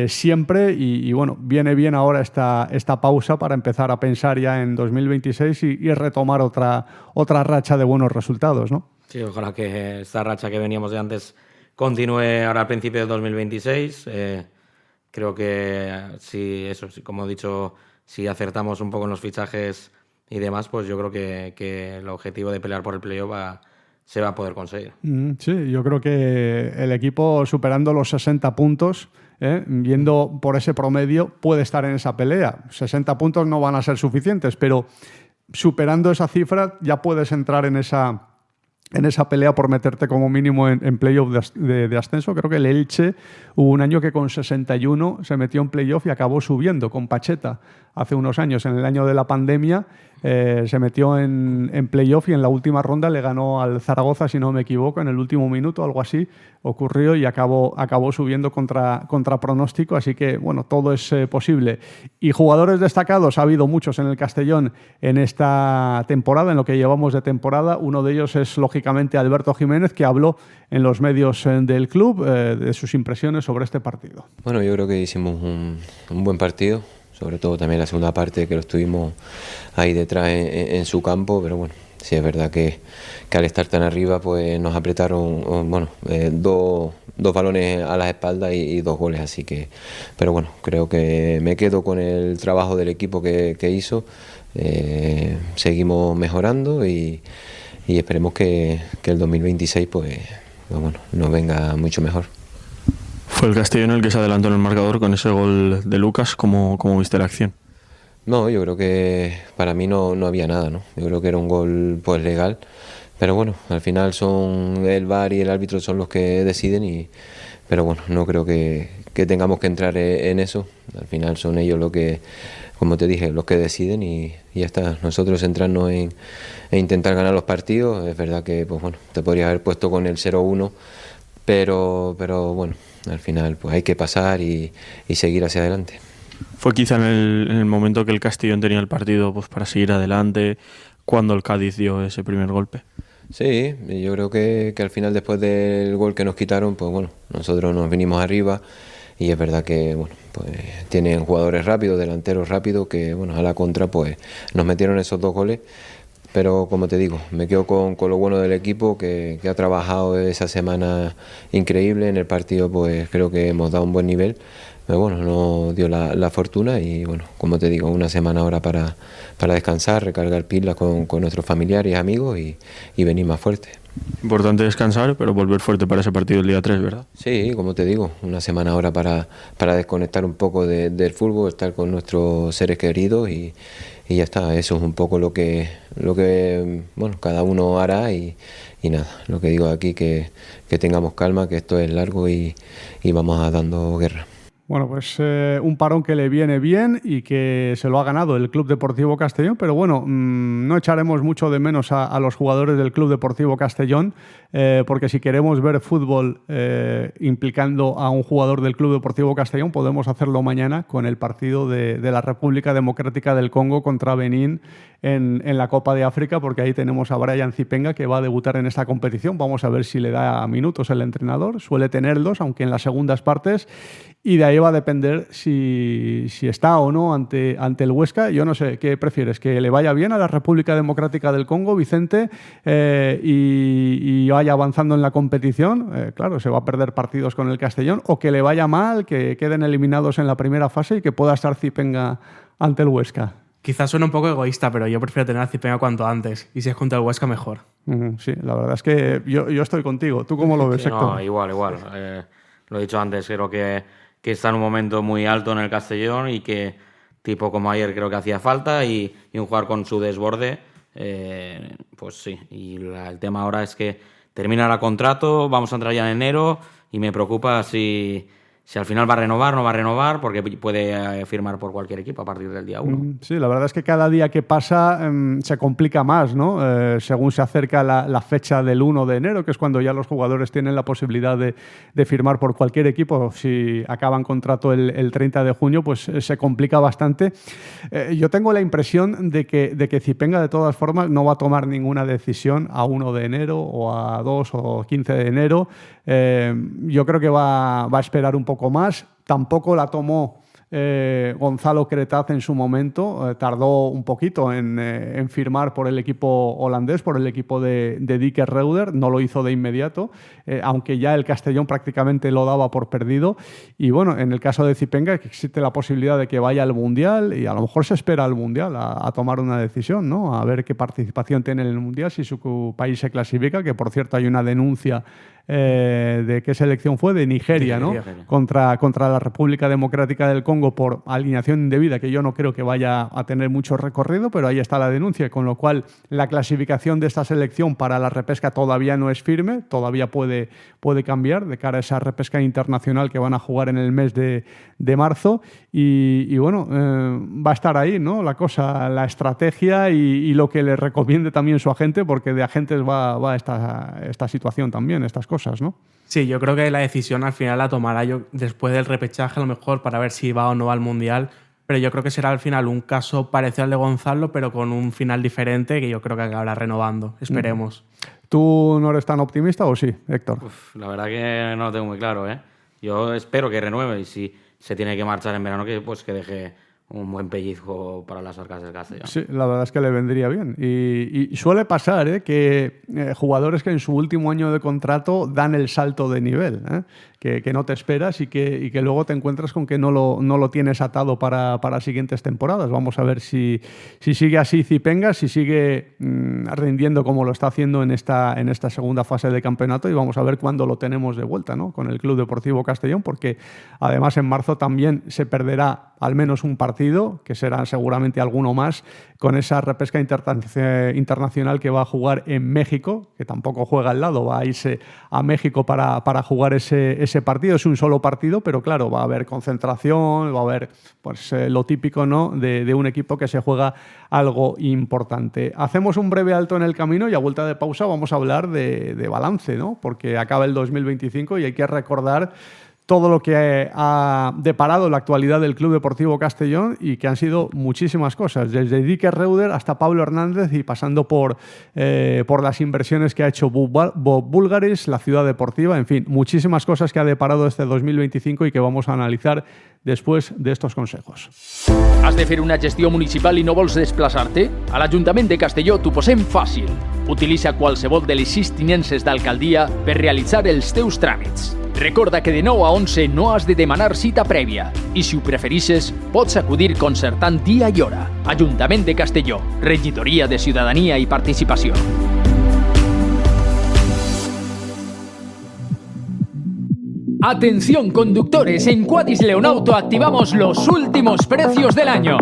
siempre. Y bueno, viene bien ahora esta pausa para empezar a pensar ya en 2026 y retomar otra racha de buenos resultados, ¿no? Sí, ojalá que esta racha que veníamos de antes continúe ahora al principio de 2026. Creo que sí, como he dicho, si acertamos un poco en los fichajes y demás, pues yo creo que el objetivo de pelear por el playoff se va a poder conseguir. Sí, yo creo que el equipo superando los 60 puntos, viendo por ese promedio, puede estar en esa pelea. 60 puntos no van a ser suficientes, pero superando esa cifra ya puedes entrar en esa pelea por meterte como mínimo en playoff de ascenso. Creo que el Elche hubo un año que con 61 se metió en playoff y acabó subiendo con Pacheta hace unos años. En el año de la pandemia se metió en playoff y en la última ronda le ganó al Zaragoza, si no me equivoco, en el último minuto, algo así ocurrió, y acabó subiendo contra pronóstico. Así que, bueno, todo es posible. Y jugadores destacados ha habido muchos en el Castellón en esta temporada, en lo que llevamos de temporada. Uno de ellos es, lógicamente, Alberto Jiménez, que habló en los medios del club de sus impresiones sobre este partido. Bueno, yo creo que hicimos un buen partido, sobre todo también la segunda parte, que lo estuvimos ahí detrás en su campo, pero bueno, sí es verdad que al estar tan arriba pues nos apretaron, dos balones a las espaldas y 2 goles, así que, pero bueno, creo que me quedo con el trabajo del equipo que hizo. Seguimos mejorando y esperemos que el 2026 pues bueno, nos venga mucho mejor. Fue el Castellón el que se adelantó en el marcador con ese gol de Lucas. ¿Cómo viste la acción? No, yo creo que para mí no había nada, ¿no? Yo creo que era un gol pues legal, pero bueno, al final son el VAR y el árbitro son los que deciden, pero bueno, no creo que tengamos que entrar en eso. Al final son ellos los que, como te dije, los que deciden y ya está. Nosotros centrarnos en intentar ganar los partidos. Es verdad que pues bueno, te podrías haber puesto con el 0-1, pero bueno, al final pues hay que pasar y seguir hacia adelante. Fue quizá en el momento que el Castellón tenía el partido pues para seguir adelante, cuando el Cádiz dio ese primer golpe. Sí, yo creo que al final, después del gol que nos quitaron, pues bueno, nosotros nos vinimos arriba y es verdad que bueno, pues tienen jugadores rápidos, delanteros rápidos, que bueno, a la contra pues nos metieron esos 2 goles. Pero como te digo, me quedo con lo bueno del equipo que ha trabajado esa semana increíble. En el partido pues creo que hemos dado un buen nivel, pero bueno, no dio la fortuna y bueno, como te digo, una semana ahora para descansar, recargar pilas con nuestros familiares y amigos y venir más fuerte. Importante descansar, pero volver fuerte para ese partido el día 3, ¿verdad? Sí, como te digo, una semana ahora para desconectar un poco del fútbol, estar con nuestros seres queridos y ya está. Eso es un poco lo que bueno, cada uno hará y nada, lo que digo aquí, que tengamos calma, que esto es largo y vamos a dando guerra. Bueno, pues un parón que le viene bien y que se lo ha ganado el Club Deportivo Castellón, pero bueno, no echaremos mucho de menos a los jugadores del Club Deportivo Castellón, porque si queremos ver fútbol implicando a un jugador del Club Deportivo Castellón, podemos hacerlo mañana con el partido de la República Democrática del Congo contra Benín en la Copa de África, porque ahí tenemos a Brian Zipenga, que va a debutar en esta competición. Vamos a ver si le da minutos el entrenador, suele tenerlos, aunque en las segundas partes, y de ahí va a depender si está o no ante el Huesca. Yo no sé, ¿qué prefieres? ¿Que le vaya bien a la República Democrática del Congo, Vicente, y vaya avanzando en la competición? Claro, se va a perder partidos con el Castellón, o que le vaya mal, que queden eliminados en la primera fase y que pueda estar Zipenga ante el Huesca. Quizás suena un poco egoísta, pero yo prefiero tener a Zipenga cuanto antes. Y si es contra el Huesca, mejor. Sí, la verdad es que yo estoy contigo. ¿Tú cómo lo ves, Héctor? No, igual. Lo he dicho antes, creo que está en un momento muy alto en el Castellón y que, tipo como ayer, creo que hacía falta y un jugador con su desborde, pues sí. Y el tema ahora es que terminará contrato, vamos a entrar ya en enero y me preocupa si al final va a renovar, no va a renovar, porque puede firmar por cualquier equipo a partir del día 1. Sí, la verdad es que cada día que pasa se complica más, ¿no? Según se acerca la fecha del 1 de enero, que es cuando ya los jugadores tienen la posibilidad de firmar por cualquier equipo. Si acaban contrato el 30 de junio, pues se complica bastante. Yo tengo la impresión de que Zipenga, de todas formas, no va a tomar ninguna decisión a 1 de enero o a 2 o 15 de enero. Yo creo que va a esperar un poco más. Tampoco la tomó Gonzalo Cretaz en su momento. Tardó un poquito en firmar por el equipo holandés, por el equipo de Dick Reuter. No lo hizo de inmediato, aunque ya el Castellón prácticamente lo daba por perdido. Y bueno, en el caso de Zipenga, que existe la posibilidad de que vaya al Mundial, y a lo mejor se espera al Mundial a tomar una decisión, ¿no? A ver qué participación tiene en el Mundial, si su país se clasifica, que por cierto hay una denuncia de qué selección fue, de Nigeria, ¿no? Contra la República Democrática del Congo por alineación indebida, que yo no creo que vaya a tener mucho recorrido, pero ahí está la denuncia, con lo cual la clasificación de esta selección para la repesca todavía no es firme, todavía puede cambiar de cara a esa repesca internacional que van a jugar en el mes de marzo y bueno, va a estar ahí, ¿no? La cosa, la estrategia y lo que le recomiende también su agente, porque de agentes va esta situación también, estas cosas, ¿no? Sí, yo creo que la decisión al final la tomará yo después del repechaje, a lo mejor, para ver si va o no va al Mundial, pero yo creo que será al final un caso parecido al de Gonzalo, pero con un final diferente, que yo creo que acabará renovando. Esperemos. ¿Tú no eres tan optimista o sí, Héctor? La verdad que no lo tengo muy claro, ¿eh? Yo espero que renueve y si se tiene que marchar en verano, que deje un buen pellizco para las arcas del Castellón. Sí, la verdad es que le vendría bien. Y suele pasar que jugadores que en su último año de contrato dan el salto de nivel, que no te esperas y que luego te encuentras con que no lo tienes atado para siguientes temporadas. Vamos a ver si sigue así Zipenga, si sigue rindiendo como lo está haciendo en esta segunda fase de campeonato, y vamos a ver cuándo lo tenemos de vuelta, ¿no? Con el Club Deportivo Castellón, porque además en marzo también se perderá al menos un partido, que será seguramente alguno más, con esa repesca internacional que va a jugar en México, que tampoco juega al lado, va a irse a México para jugar ese partido. Es un solo partido, pero claro, va a haber concentración, va a haber pues, lo típico, ¿no? de un equipo que se juega algo importante. Hacemos un breve alto en el camino y a vuelta de pausa vamos a hablar de balance, ¿no? Porque acaba el 2025 y hay que recordar todo lo que ha deparado la actualidad del Club Deportivo Castellón, y que han sido muchísimas cosas, desde Dick Reuter hasta Pablo Hernández y pasando por las inversiones que ha hecho Bob Bulgaris, la ciudad deportiva, en fin, muchísimas cosas que ha deparado este 2025 y que vamos a analizar después de estos consejos. Has de fer una gestió municipal i no vols desplaçar-te? A l'Ajuntament de Castelló t'ho posem fàcil. Utilitza qualsevol de les 6 tinences d'alcaldia per realitzar els teus tràmits. Recorda que de 9 a 11 no has de demanar cita prèvia i, si ho preferisses, pots acudir concertant dia i hora. Ajuntament de Castelló, Regidoria de Ciutadania i Participació. Atención conductores, en Quadis Leonauto activamos los últimos precios del año.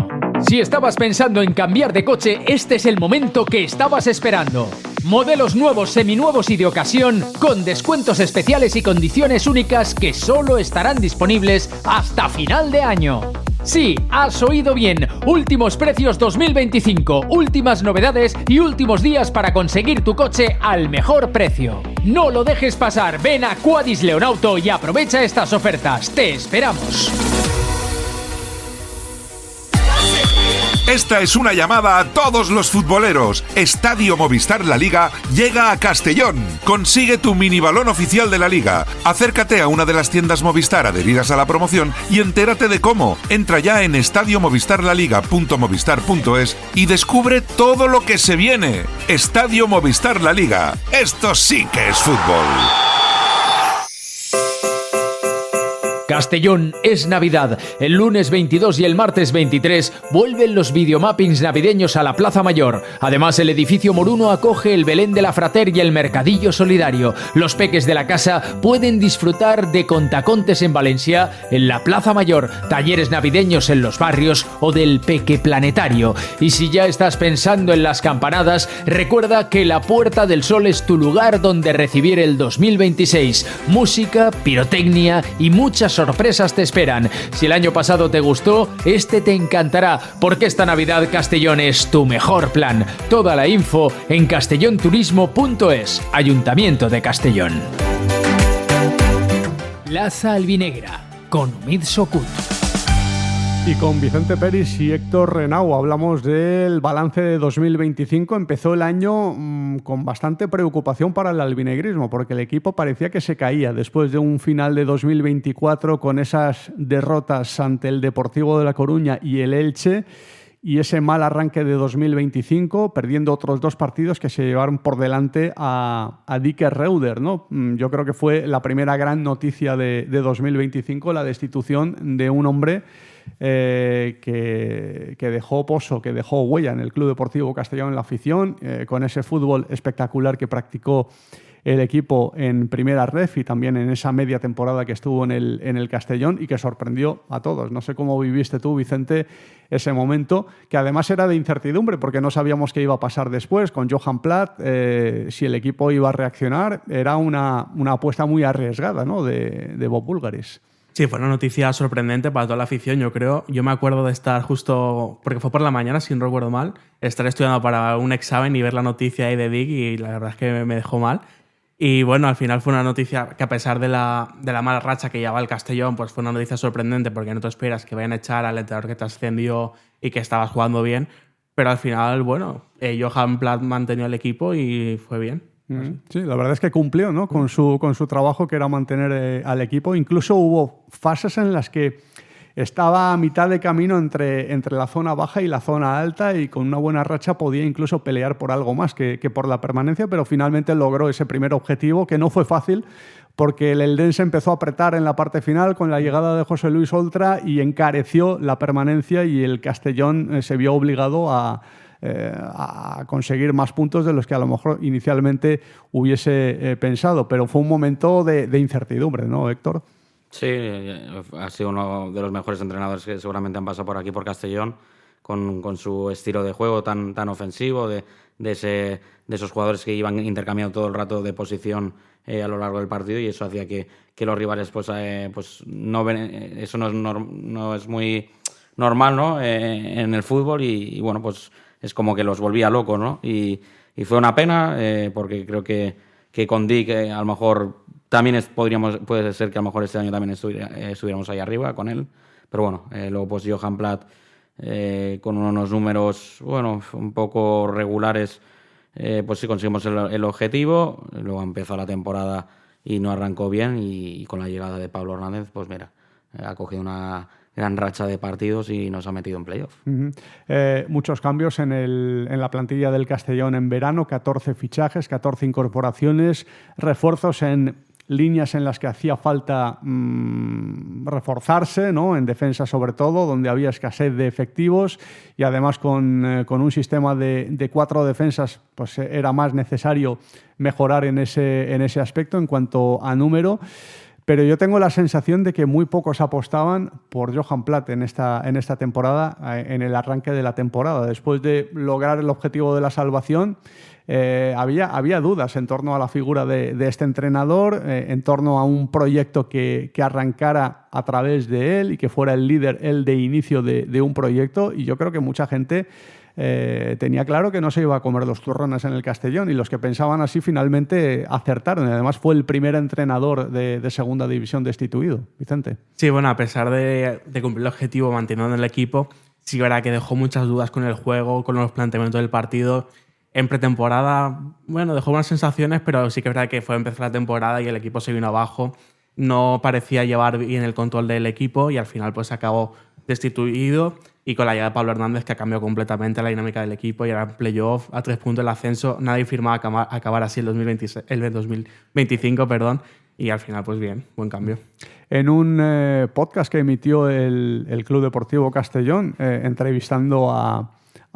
Si estabas pensando en cambiar de coche, este es el momento que estabas esperando. Modelos nuevos, seminuevos y de ocasión, con descuentos especiales y condiciones únicas que solo estarán disponibles hasta final de año. Sí, has oído bien. Últimos precios 2025, últimas novedades y últimos días para conseguir tu coche al mejor precio. No lo dejes pasar, ven a Quadis Leonauto y aprovecha estas ofertas. Te esperamos. Esta es una llamada a todos los futboleros. Estadio Movistar La Liga llega a Castellón. Consigue tu minibalón oficial de la Liga. Acércate a una de las tiendas Movistar adheridas a la promoción y entérate de cómo. Entra ya en estadiomovistarlaliga.movistar.es y descubre todo lo que se viene. Estadio Movistar La Liga. Esto sí que es fútbol. Castellón es Navidad. El lunes 22 y el martes 23 vuelven los videomappings navideños a la Plaza Mayor. Además, el edificio Moruno acoge el Belén de la Frater y el Mercadillo Solidario. Los peques de la casa pueden disfrutar de contacontes en Valencia, en la Plaza Mayor, talleres navideños en los barrios o del Peque Planetario. Y si ya estás pensando en las campanadas, recuerda que la Puerta del Sol es tu lugar donde recibir el 2026. Música, pirotecnia y muchas sorpresas te esperan. Si el año pasado te gustó, este te encantará, porque esta Navidad Castellón es tu mejor plan. Toda la info en castellonturismo.es, Ayuntamiento de Castellón. Plaza Albinegra, con Umid Sokut. Y con Vicente Peris y Héctor Renau hablamos del balance de 2025. Empezó el año con bastante preocupación para el albinegrismo, porque el equipo parecía que se caía después de un final de 2024 con esas derrotas ante el Deportivo de La Coruña y el Elche, y ese mal arranque de 2025, perdiendo otros 2 partidos que se llevaron por delante a Dicker Reuter, ¿no? Yo creo que fue la primera gran noticia de 2025, la destitución de un hombre que dejó pozo, que dejó huella en el Club Deportivo Castellón, en la afición, con ese fútbol espectacular que practicó el equipo en primera ref y también en esa media temporada que estuvo en el Castellón y que sorprendió a todos. No sé cómo viviste tú, Vicente, ese momento, que además era de incertidumbre porque no sabíamos qué iba a pasar después con Johan Platt, si el equipo iba a reaccionar. Era una apuesta muy arriesgada, ¿no?, de Bob Bulgaris. Sí, fue una noticia sorprendente para toda la afición, yo creo. Yo me acuerdo de estar justo, porque fue por la mañana, si no recuerdo mal, estar estudiando para un examen y ver la noticia ahí de Dick, y la verdad es que me dejó mal. Y bueno, al final fue una noticia que, a pesar de la mala racha que llevaba el Castellón, pues fue una noticia sorprendente, porque no te esperas que vayan a echar al entrenador que te ascendió y que estabas jugando bien. Pero al final, bueno, Johan Platt mantenió el equipo y fue bien. Sí, la verdad es que cumplió, ¿no?, con su trabajo, que era mantener al equipo. Incluso hubo fases en las que estaba a mitad de camino entre la zona baja y la zona alta, y con una buena racha podía incluso pelear por algo más que por la permanencia, pero finalmente logró ese primer objetivo, que no fue fácil, porque el Eldense empezó a apretar en la parte final con la llegada de José Luis Oltra y encareció la permanencia, y el Castellón se vio obligado a conseguir más puntos de los que a lo mejor inicialmente hubiese pensado. Pero fue un momento de incertidumbre, ¿no, Héctor? Sí, ha sido uno de los mejores entrenadores que seguramente han pasado por aquí, por Castellón, con su estilo de juego tan ofensivo, de esos jugadores que iban intercambiando todo el rato de posición a lo largo del partido, y eso hacía que los rivales no ven, eso no es muy normal, ¿no?, en el fútbol, y bueno, pues es como que los volvía locos, ¿no? Y fue una pena, porque creo que con Dick a lo mejor también puede ser que a lo mejor este año también estuviéramos ahí arriba con él. Pero bueno, luego pues Johan Platt, con unos números, bueno, un poco regulares, pues sí conseguimos el objetivo. Luego empezó la temporada y no arrancó bien, y con la llegada de Pablo Hernández, pues mira, ha cogido una gran racha de partidos y nos ha metido en playoff. Muchos cambios en la plantilla del Castellón en verano, 14 fichajes, 14 incorporaciones, refuerzos en líneas en las que hacía falta reforzarse, ¿no?, en defensa sobre todo, donde había escasez de efectivos, y además con un sistema de 4 defensas, pues era más necesario mejorar en ese aspecto en cuanto a número. Pero yo tengo la sensación de que muy pocos apostaban por Johan Platt en esta temporada, en el arranque de la temporada. Después de lograr el objetivo de la salvación, había dudas en torno a la figura de este entrenador, en torno a un proyecto que arrancara a través de él y que fuera el líder, él, de inicio de un proyecto. Y yo creo que mucha gente tenía claro que no se iba a comer los turrones en el Castellón, y los que pensaban así finalmente acertaron. Y además fue el primer entrenador de segunda división destituido. Vicente. Sí, bueno, a pesar de cumplir el objetivo manteniendo el equipo, sí que verdad que dejó muchas dudas con el juego, con los planteamientos del partido. En pretemporada, bueno, dejó buenas sensaciones, pero sí que es verdad que fue empezar la temporada y el equipo se vino abajo. No parecía llevar bien el control del equipo, y al final pues acabó destituido, y con la llegada de Pablo Hernández, que ha cambiado completamente la dinámica del equipo, y ahora en playoff, a 3 puntos del ascenso. Nadie firmaba acabar así el 2025, y al final, pues bien, buen cambio. En un podcast que emitió el Club Deportivo Castellón, entrevistando a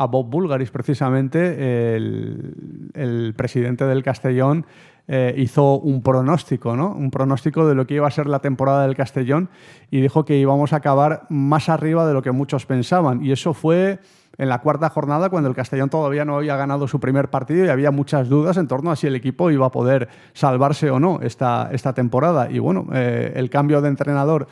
Bob Bulgaris, precisamente, el presidente del Castellón hizo un pronóstico, ¿no? Un pronóstico de lo que iba a ser la temporada del Castellón y dijo que íbamos a acabar más arriba de lo que muchos pensaban. Y eso fue en la cuarta jornada, cuando el Castellón todavía no había ganado su primer partido y había muchas dudas en torno a si el equipo iba a poder salvarse o no esta temporada. Y bueno, el cambio de entrenador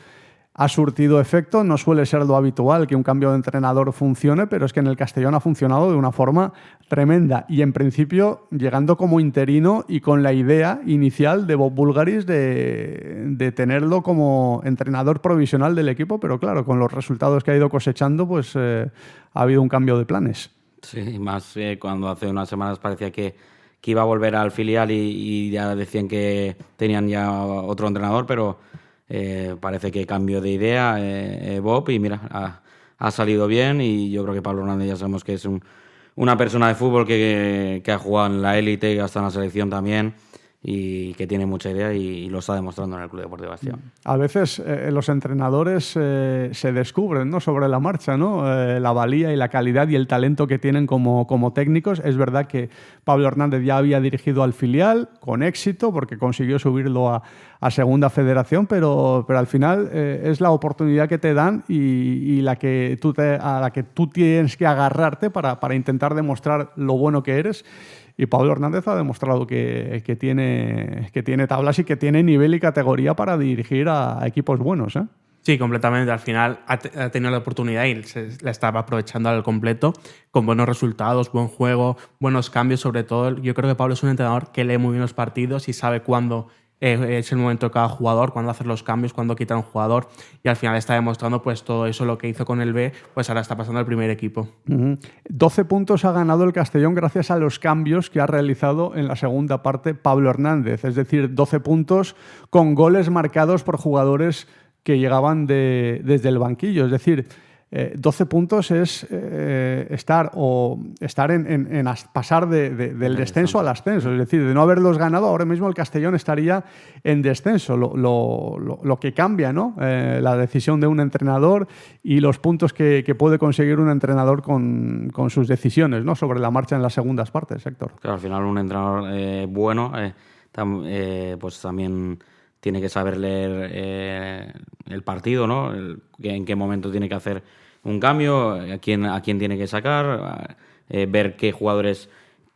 ha surtido efecto. No suele ser lo habitual que un cambio de entrenador funcione, pero es que en el Castellón ha funcionado de una forma tremenda y en principio llegando como interino y con la idea inicial de Bob Bulgaris de tenerlo como entrenador provisional del equipo, pero claro, con los resultados que ha ido cosechando, pues ha habido un cambio de planes. Sí, más cuando hace unas semanas parecía que iba a volver al filial y ya decían que tenían ya otro entrenador, pero parece que cambió de idea Bob y mira, ha salido bien y yo creo que Pablo Hernández ya sabemos que es una persona de fútbol que ha jugado en la élite y hasta en la selección también y que tiene mucha idea y lo está demostrando en el Club Deportivo Castellón. A veces los entrenadores se descubren, ¿no?, sobre la marcha, ¿no? La valía y la calidad y el talento que tienen como técnicos. Es verdad que Pablo Hernández ya había dirigido al filial con éxito porque consiguió subirlo a Segunda Federación, pero al final es la oportunidad que te dan y a la que tú tienes que agarrarte para intentar demostrar lo bueno que eres. Y Pablo Hernández ha demostrado que tiene tablas y que tiene nivel y categoría para dirigir a equipos buenos, ¿eh? Sí, completamente. Al final ha tenido la oportunidad y la estaba aprovechando al completo, con buenos resultados, buen juego, buenos cambios sobre todo. Yo creo que Pablo es un entrenador que lee muy bien los partidos y sabe cuándo es el momento de cada jugador, cuándo hacer los cambios, cuándo quitar un jugador, y al final está demostrando pues todo eso, lo que hizo con el B, pues ahora está pasando al primer equipo. 12 puntos ha ganado el Castellón gracias a los cambios que ha realizado en la segunda parte Pablo Hernández, es decir, 12 puntos con goles marcados por jugadores que llegaban desde el banquillo, es decir, 12 puntos es estar en pasar del descenso al ascenso. Es decir, de no haberlos ganado, ahora mismo el Castellón estaría en descenso. Lo que cambia, ¿no? La decisión de un entrenador y los puntos que puede conseguir un entrenador con sus decisiones, ¿no?, sobre la marcha en las segundas partes, Héctor. Claro, al final un entrenador bueno pues también tiene que saber leer el partido, ¿no? En qué momento tiene que hacer un cambio, a quién tiene que sacar, ver qué jugadores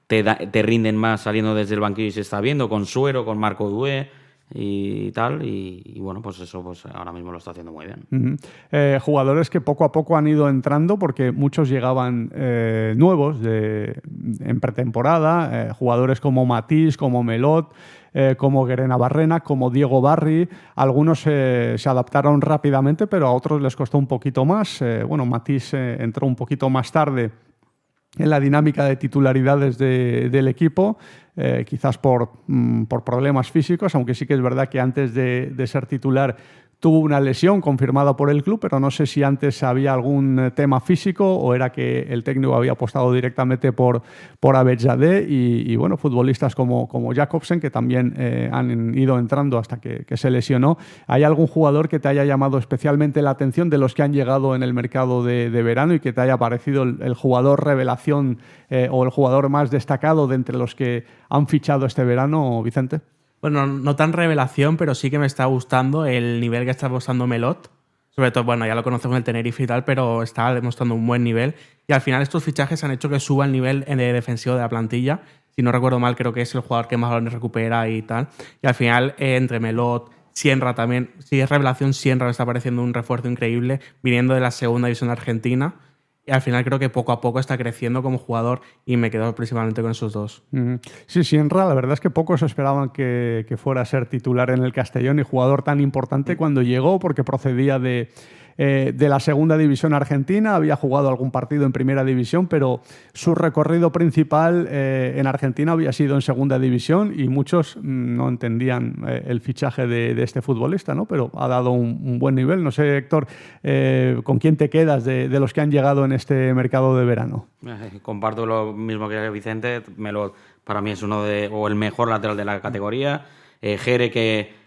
te rinden más saliendo desde el banquillo y se está viendo, con Suero, con Marco Dué y tal, y bueno, pues eso pues ahora mismo lo está haciendo muy bien. Jugadores que poco a poco han ido entrando porque muchos llegaban nuevos en pretemporada, jugadores como Matís, como Melot, como Guerena Barrena, como Diego Barri. Algunos se adaptaron rápidamente, pero a otros les costó un poquito más. Matís entró un poquito más tarde en la dinámica de titularidades del equipo, quizás por problemas físicos, aunque sí que es verdad que antes de ser titular tuvo una lesión confirmada por el club, pero no sé si antes había algún tema físico o era que el técnico había apostado directamente por Abedzadeh y bueno, futbolistas como Jacobsen, que también han ido entrando hasta que se lesionó. ¿Hay algún jugador que te haya llamado especialmente la atención de los que han llegado en el mercado de verano y que te haya parecido el jugador revelación o el jugador más destacado de entre los que han fichado este verano, Vicente? Bueno, no tan revelación, pero sí que me está gustando el nivel que está mostrando Melot. Sobre todo, bueno, ya lo conocemos en el Tenerife y tal, pero está demostrando un buen nivel. Y al final estos fichajes han hecho que suba el nivel defensivo de la plantilla. Si no recuerdo mal, creo que es el jugador que más balones recupera y tal. Y al final, entre Melot, Sienra también, si es revelación, Sienra me está pareciendo un refuerzo increíble, viniendo de la segunda división de Argentina. Y al final creo que poco a poco está creciendo como jugador y me quedo principalmente con esos dos. Sí, Sienra, la verdad es que pocos esperaban que fuera a ser titular en el Castellón y jugador tan importante cuando llegó, porque procedía de la segunda división argentina, había jugado algún partido en primera división, pero su recorrido principal en Argentina había sido en segunda división y muchos no entendían el fichaje de este futbolista, ¿no? Pero ha dado un buen nivel. No sé, Héctor, ¿con quién te quedas de los que han llegado en este mercado de verano? Comparto lo mismo que Vicente. Melot para mí es el mejor lateral de la categoría. Jere, que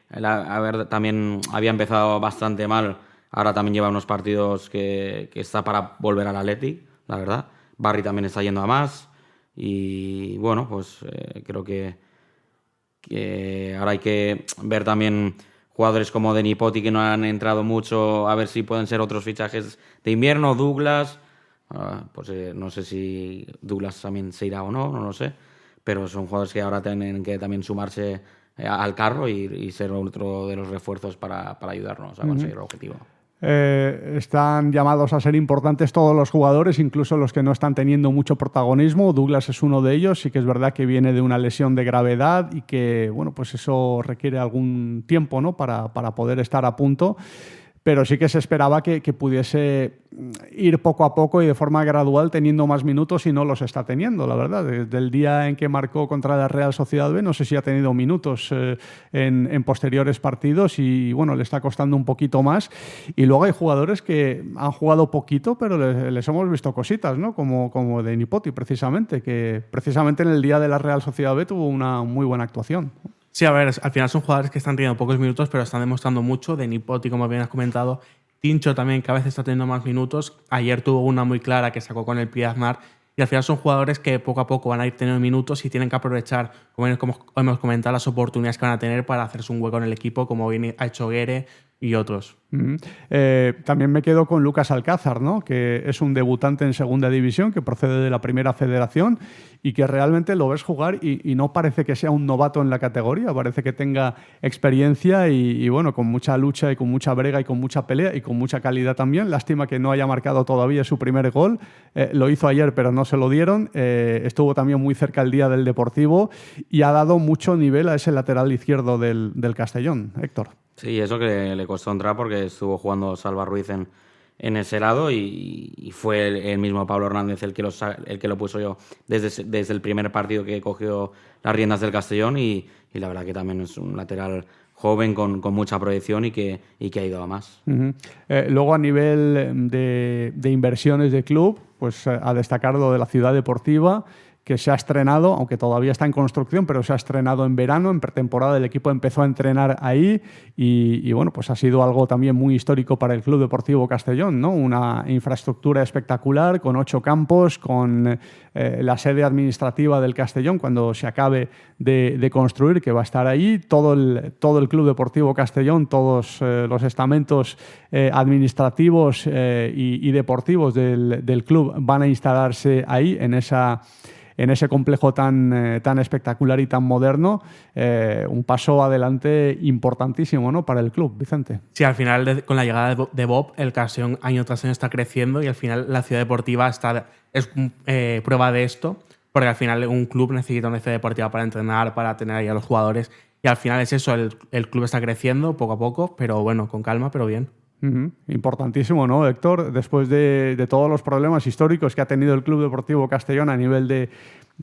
también había empezado bastante mal. Ahora también lleva unos partidos que está para volver al Athletic, la verdad. Barry también está yendo a más. Y bueno, pues creo que ahora hay que ver también jugadores como Denis Poti, que no han entrado mucho, a ver si pueden ser otros fichajes de invierno. Douglas, pues no sé si Douglas también se irá o no, no lo sé. Pero son jugadores que ahora tienen que también sumarse al carro y ser otro de los refuerzos para ayudarnos a conseguir el objetivo. Están llamados a ser importantes todos los jugadores, incluso los que no están teniendo mucho protagonismo. Douglas es uno de ellos. Sí que es verdad que viene de una lesión de gravedad y que, bueno, pues eso requiere algún tiempo, ¿no?, para poder estar a punto. Pero sí que se esperaba que pudiese ir poco a poco y de forma gradual teniendo más minutos, y no los está teniendo, la verdad. Desde el día en que marcó contra la Real Sociedad B, no sé si ha tenido minutos en posteriores partidos, y bueno, le está costando un poquito más. Y luego hay jugadores que han jugado poquito, pero les hemos visto cositas, ¿no? Como Denis Poti, precisamente, que precisamente en el día de la Real Sociedad B tuvo una muy buena actuación. Sí, a ver, al final son jugadores que están teniendo pocos minutos, pero están demostrando mucho. Denis Poti, como bien has comentado. Tincho también, que a veces está teniendo más minutos. Ayer tuvo una muy clara que sacó con el pie Aznar. Y al final son jugadores que poco a poco van a ir teniendo minutos y tienen que aprovechar, como hemos comentado, las oportunidades que van a tener para hacerse un hueco en el equipo, como bien ha hecho Guere y otros. También me quedo con Lucas Alcázar, ¿no?, que es un debutante en segunda división, que procede de la Primera Federación y que realmente lo ves jugar y no parece que sea un novato en la categoría, parece que tenga experiencia y bueno, con mucha lucha y con mucha brega y con mucha pelea y con mucha calidad también. Lástima que no haya marcado todavía su primer gol. Lo hizo ayer, pero no se lo dieron. Estuvo también muy cerca el día del Deportivo y ha dado mucho nivel a ese lateral izquierdo del Castellón, Héctor. Sí, eso que le costó entrar porque estuvo jugando Salva Ruiz en ese lado y fue el mismo Pablo Hernández el que lo puso yo desde el primer partido que cogió las riendas del Castellón y la verdad que también es un lateral joven con mucha proyección y que ha ido a más. Luego, a nivel de inversiones de club, pues a destacar lo de la Ciudad Deportiva, que se ha estrenado, aunque todavía está en construcción, pero se ha estrenado en verano, en pretemporada. El equipo empezó a entrenar ahí y bueno, pues ha sido algo también muy histórico para el Club Deportivo Castellón, ¿no? Una infraestructura espectacular, con 8 campos, con la sede administrativa del Castellón, cuando se acabe de construir, que va a estar ahí. Todo el Club Deportivo Castellón, todos los estamentos administrativos y deportivos del club van a instalarse ahí, en ese complejo tan espectacular y tan moderno. Un paso adelante importantísimo, ¿no?, para el club, Vicente. Sí, al final, con la llegada de Bob, el Castellón año tras año está creciendo y al final la Ciudad Deportiva es prueba de esto, porque al final un club necesita una ciudad deportiva para entrenar, para tener ahí a los jugadores, y al final es eso, el club está creciendo poco a poco, pero bueno, con calma, pero bien. Importantísimo, ¿no, Héctor? Después de todos los problemas históricos que ha tenido el Club Deportivo Castellón a nivel de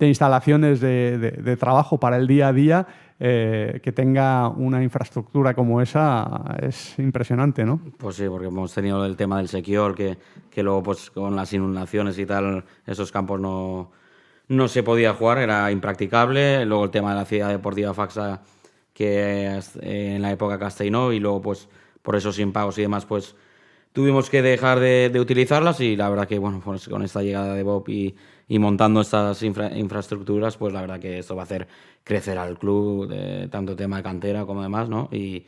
instalaciones de trabajo para el día a día, que tenga una infraestructura como esa es impresionante, ¿no? Pues sí, porque hemos tenido el tema del Sequiol, que luego pues con las inundaciones y tal, esos campos no se podía jugar, era impracticable. Luego el tema de la Ciudad Deportiva Faxa, que en la época Castelló, y luego pues por esos impagos y demás, pues tuvimos que dejar de utilizarlas, y la verdad que bueno, pues con esta llegada de Bob y montando estas infraestructuras, pues la verdad que esto va a hacer crecer al club, tanto tema de cantera como demás, ¿no? Y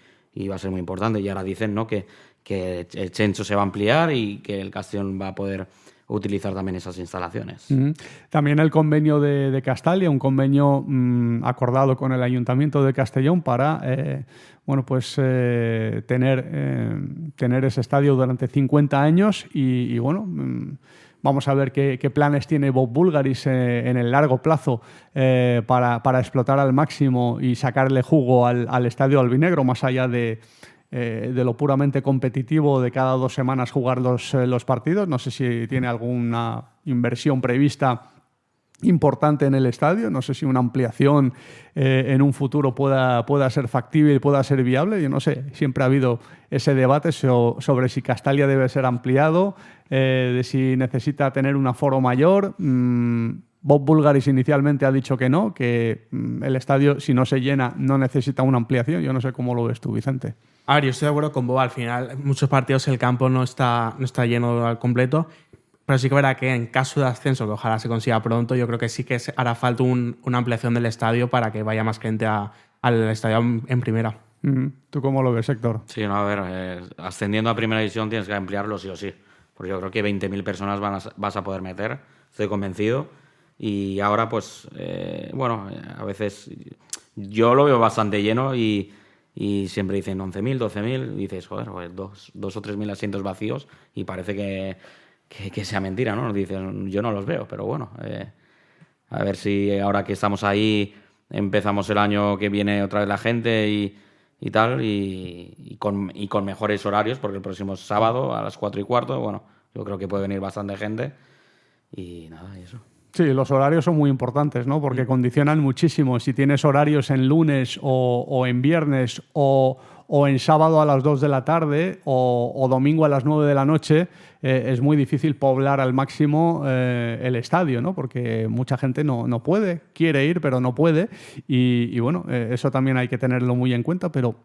va a ser muy importante. Y ahora dicen, ¿no?, que el Chencho se va a ampliar y que el Castellón va a poder utilizar también esas instalaciones. También el convenio de Castalia, un convenio acordado con el Ayuntamiento de Castellón para tener ese estadio durante 50 años y bueno, vamos a ver qué planes tiene Bob Bulgaris en el largo plazo para explotar al máximo y sacarle jugo al estadio albinegro, más allá de lo puramente competitivo de cada 2 semanas jugar los partidos. No sé si tiene alguna inversión prevista importante en el estadio, no sé si una ampliación en un futuro pueda ser factible y pueda ser viable. Yo no sé, siempre ha habido ese debate sobre si Castalia debe ser ampliado, de si necesita tener un aforo mayor. Bob Bulgaris inicialmente ha dicho que no, que el estadio, si no se llena, no necesita una ampliación. Yo no sé cómo lo ves tú, Vicente. A ver, yo estoy de acuerdo con Bob. Al final, en muchos partidos el campo no está lleno al completo, pero sí que verá que en caso de ascenso, que ojalá se consiga pronto, yo creo que sí que hará falta una ampliación del estadio para que vaya más gente al estadio en primera. ¿Tú cómo lo ves, Héctor? Sí, no, a ver, ascendiendo a primera división tienes que ampliarlo sí o sí, porque yo creo que 20.000 personas vas a poder meter, estoy convencido. Y ahora, pues, a veces yo lo veo bastante lleno y siempre dicen 11.000, 12.000, y dices, joder, pues 2 o 3.000 asientos vacíos y parece que sea mentira, ¿no? Dicen, yo no los veo, pero bueno, a ver si ahora que estamos ahí empezamos el año que viene otra vez la gente y tal, y con mejores horarios, porque el próximo sábado a las 4:15, bueno, yo creo que puede venir bastante gente y nada, y eso. Sí, los horarios son muy importantes, ¿no? Porque condicionan muchísimo. Si tienes horarios en lunes o en viernes o en sábado a las 2 de la tarde o domingo a las 9 de la noche, es muy difícil poblar al máximo el estadio, ¿no? Porque mucha gente no puede, quiere ir, pero no puede. Y bueno, eso también hay que tenerlo muy en cuenta, pero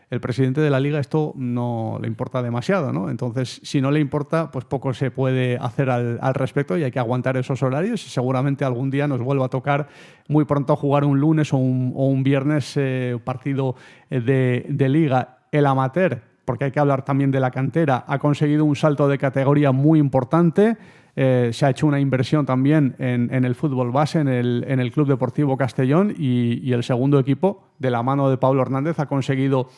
el presidente de la Liga esto no le importa demasiado, ¿no? Entonces, si no le importa, pues poco se puede hacer al respecto y hay que aguantar esos horarios y seguramente algún día nos vuelva a tocar muy pronto jugar un lunes o un viernes partido de Liga. El amateur, porque hay que hablar también de la cantera, ha conseguido un salto de categoría muy importante. Se ha hecho una inversión también en el fútbol base, en el Club Deportivo Castellón y el segundo equipo, de la mano de Pablo Hernández, ha conseguido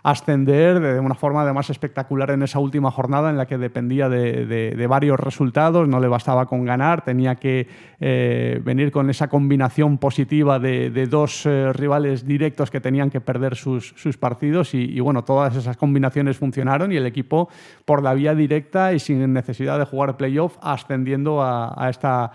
ascender de una forma además espectacular en esa última jornada en la que dependía de varios resultados, no le bastaba con ganar, tenía que venir con esa combinación positiva de dos rivales directos que tenían que perder sus partidos y bueno, todas esas combinaciones funcionaron y el equipo por la vía directa y sin necesidad de jugar playoff ascendiendo a esta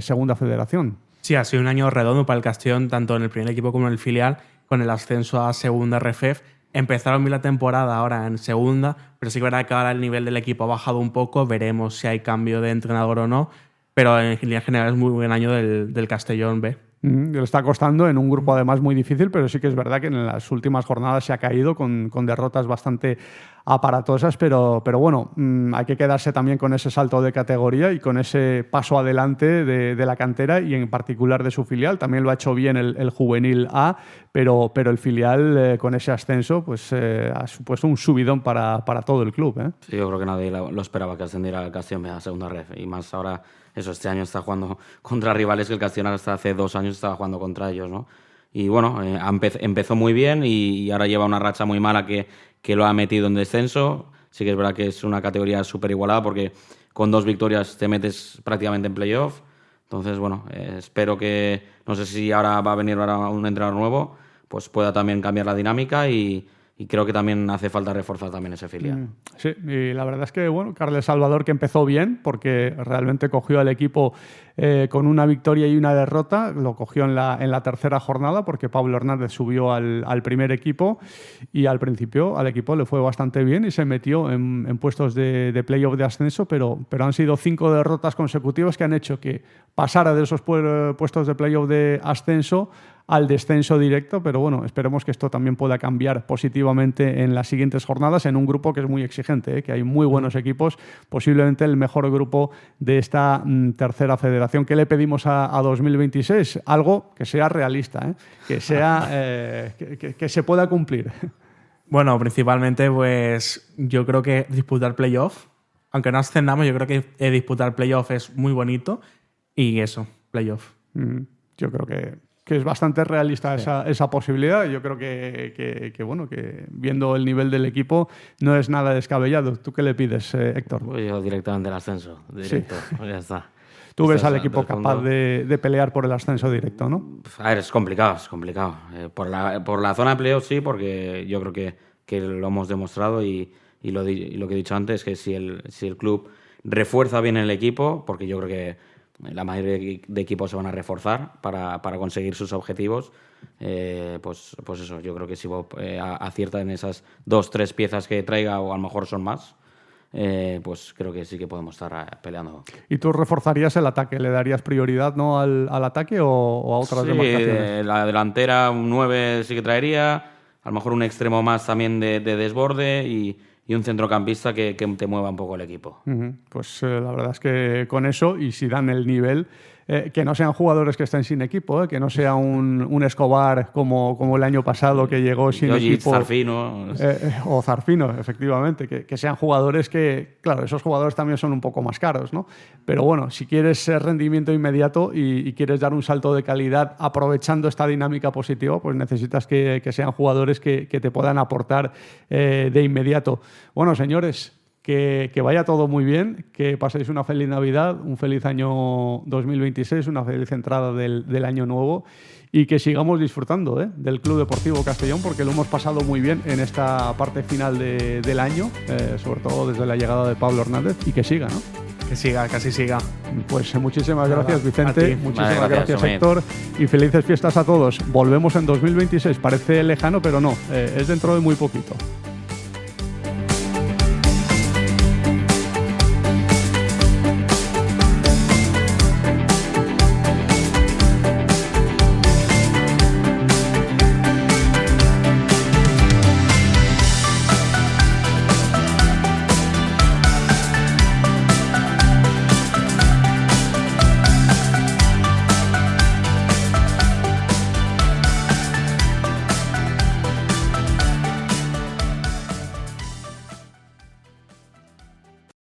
segunda federación. Sí, ha sido un año redondo para el Castellón, tanto en el primer equipo como en el filial, con el ascenso a segunda RFEF. Empezaron bien la temporada ahora en segunda, pero sí que es verdad que ahora el nivel del equipo ha bajado un poco. Veremos si hay cambio de entrenador o no, pero en línea general es muy buen año del Castellón B. Le está costando en un grupo además muy difícil, pero sí que es verdad que en las últimas jornadas se ha caído con derrotas bastante aparatosas, pero bueno, hay que quedarse también con ese salto de categoría y con ese paso adelante de la cantera y en particular de su filial. También lo ha hecho bien el Juvenil A, pero el filial con ese ascenso pues ha supuesto un subidón para todo el club, ¿eh? Sí, yo creo que nadie lo esperaba que ascendiera al Castellón a segunda ref y más ahora. Eso, este año está jugando contra rivales que el Castellón hasta hace 2 años estaba jugando contra ellos, ¿no? Y bueno, empezó muy bien y ahora lleva una racha muy mala que lo ha metido en descenso. Sí que es verdad que es una categoría súper igualada porque con 2 victorias te metes prácticamente en playoff. Entonces, bueno, espero que, no sé si ahora va a venir un entrenador nuevo, pues pueda también cambiar la dinámica y creo que también hace falta reforzar también ese filial. Sí, y la verdad es que, bueno, Carles Salvador que empezó bien porque realmente cogió al equipo con una victoria y una derrota, lo cogió en la tercera jornada porque Pablo Hernández subió al primer equipo y al principio al equipo le fue bastante bien y se metió en puestos de playoff de ascenso, pero han sido 5 derrotas consecutivas que han hecho que pasara de esos puestos de playoff de ascenso al descenso directo, pero bueno, esperemos que esto también pueda cambiar positivamente en las siguientes jornadas en un grupo que es muy exigente, que hay muy buenos equipos, posiblemente el mejor grupo de esta tercera federación. ¿Qué le pedimos a 2026? Algo que sea realista, que sea que se pueda cumplir. Bueno, principalmente pues yo creo que disputar playoff, aunque no ascendamos, yo creo que disputar playoff es muy bonito y eso, playoff. Yo creo que es bastante realista esa posibilidad. Yo creo que bueno, que viendo el nivel del equipo no es nada descabellado. ¿Tú qué le pides, Héctor? Pues yo directamente el ascenso, directo, pues ya está. Tú ves al equipo capaz de pelear por el ascenso directo, ¿no? A ver, es complicado. Por la zona de playoff sí, porque yo creo que lo hemos demostrado y lo que he dicho antes, que si el club refuerza bien el equipo, porque yo creo que la mayoría de equipos se van a reforzar para conseguir sus objetivos, pues eso, yo creo que si Bob acierta en esas 2-3 piezas que traiga, o a lo mejor son más, pues creo que sí que podemos estar peleando. ¿Y tú reforzarías el ataque? ¿Le darías prioridad, ¿no, al ataque o a otras demarcaciones? La delantera, un 9 sí que traería, a lo mejor un extremo más también de desborde y un centrocampista que te mueva un poco el equipo. Pues la verdad es que con eso, y si dan el nivel, que no sean jugadores que estén sin equipo, que no sea un Escobar como el año pasado que llegó sin equipo. Zarfino. O Zarfino, efectivamente, que sean jugadores que, claro, esos jugadores también son un poco más caros, ¿no? Pero bueno, si quieres rendimiento inmediato y quieres dar un salto de calidad aprovechando esta dinámica positiva, pues necesitas que sean jugadores que te puedan aportar de inmediato. Bueno, señores, que vaya todo muy bien, que paséis una feliz Navidad, un feliz año 2026, una feliz entrada del año nuevo y que sigamos disfrutando del Club Deportivo Castellón, porque lo hemos pasado muy bien en esta parte final del año, sobre todo desde la llegada de Pablo Hernández, y que siga, ¿no? Que siga, que así siga. Pues muchísimas gracias, Vicente, muchísimas gracias, Omid. Héctor, y felices fiestas a todos. Volvemos en 2026, parece lejano, pero no, es dentro de muy poquito.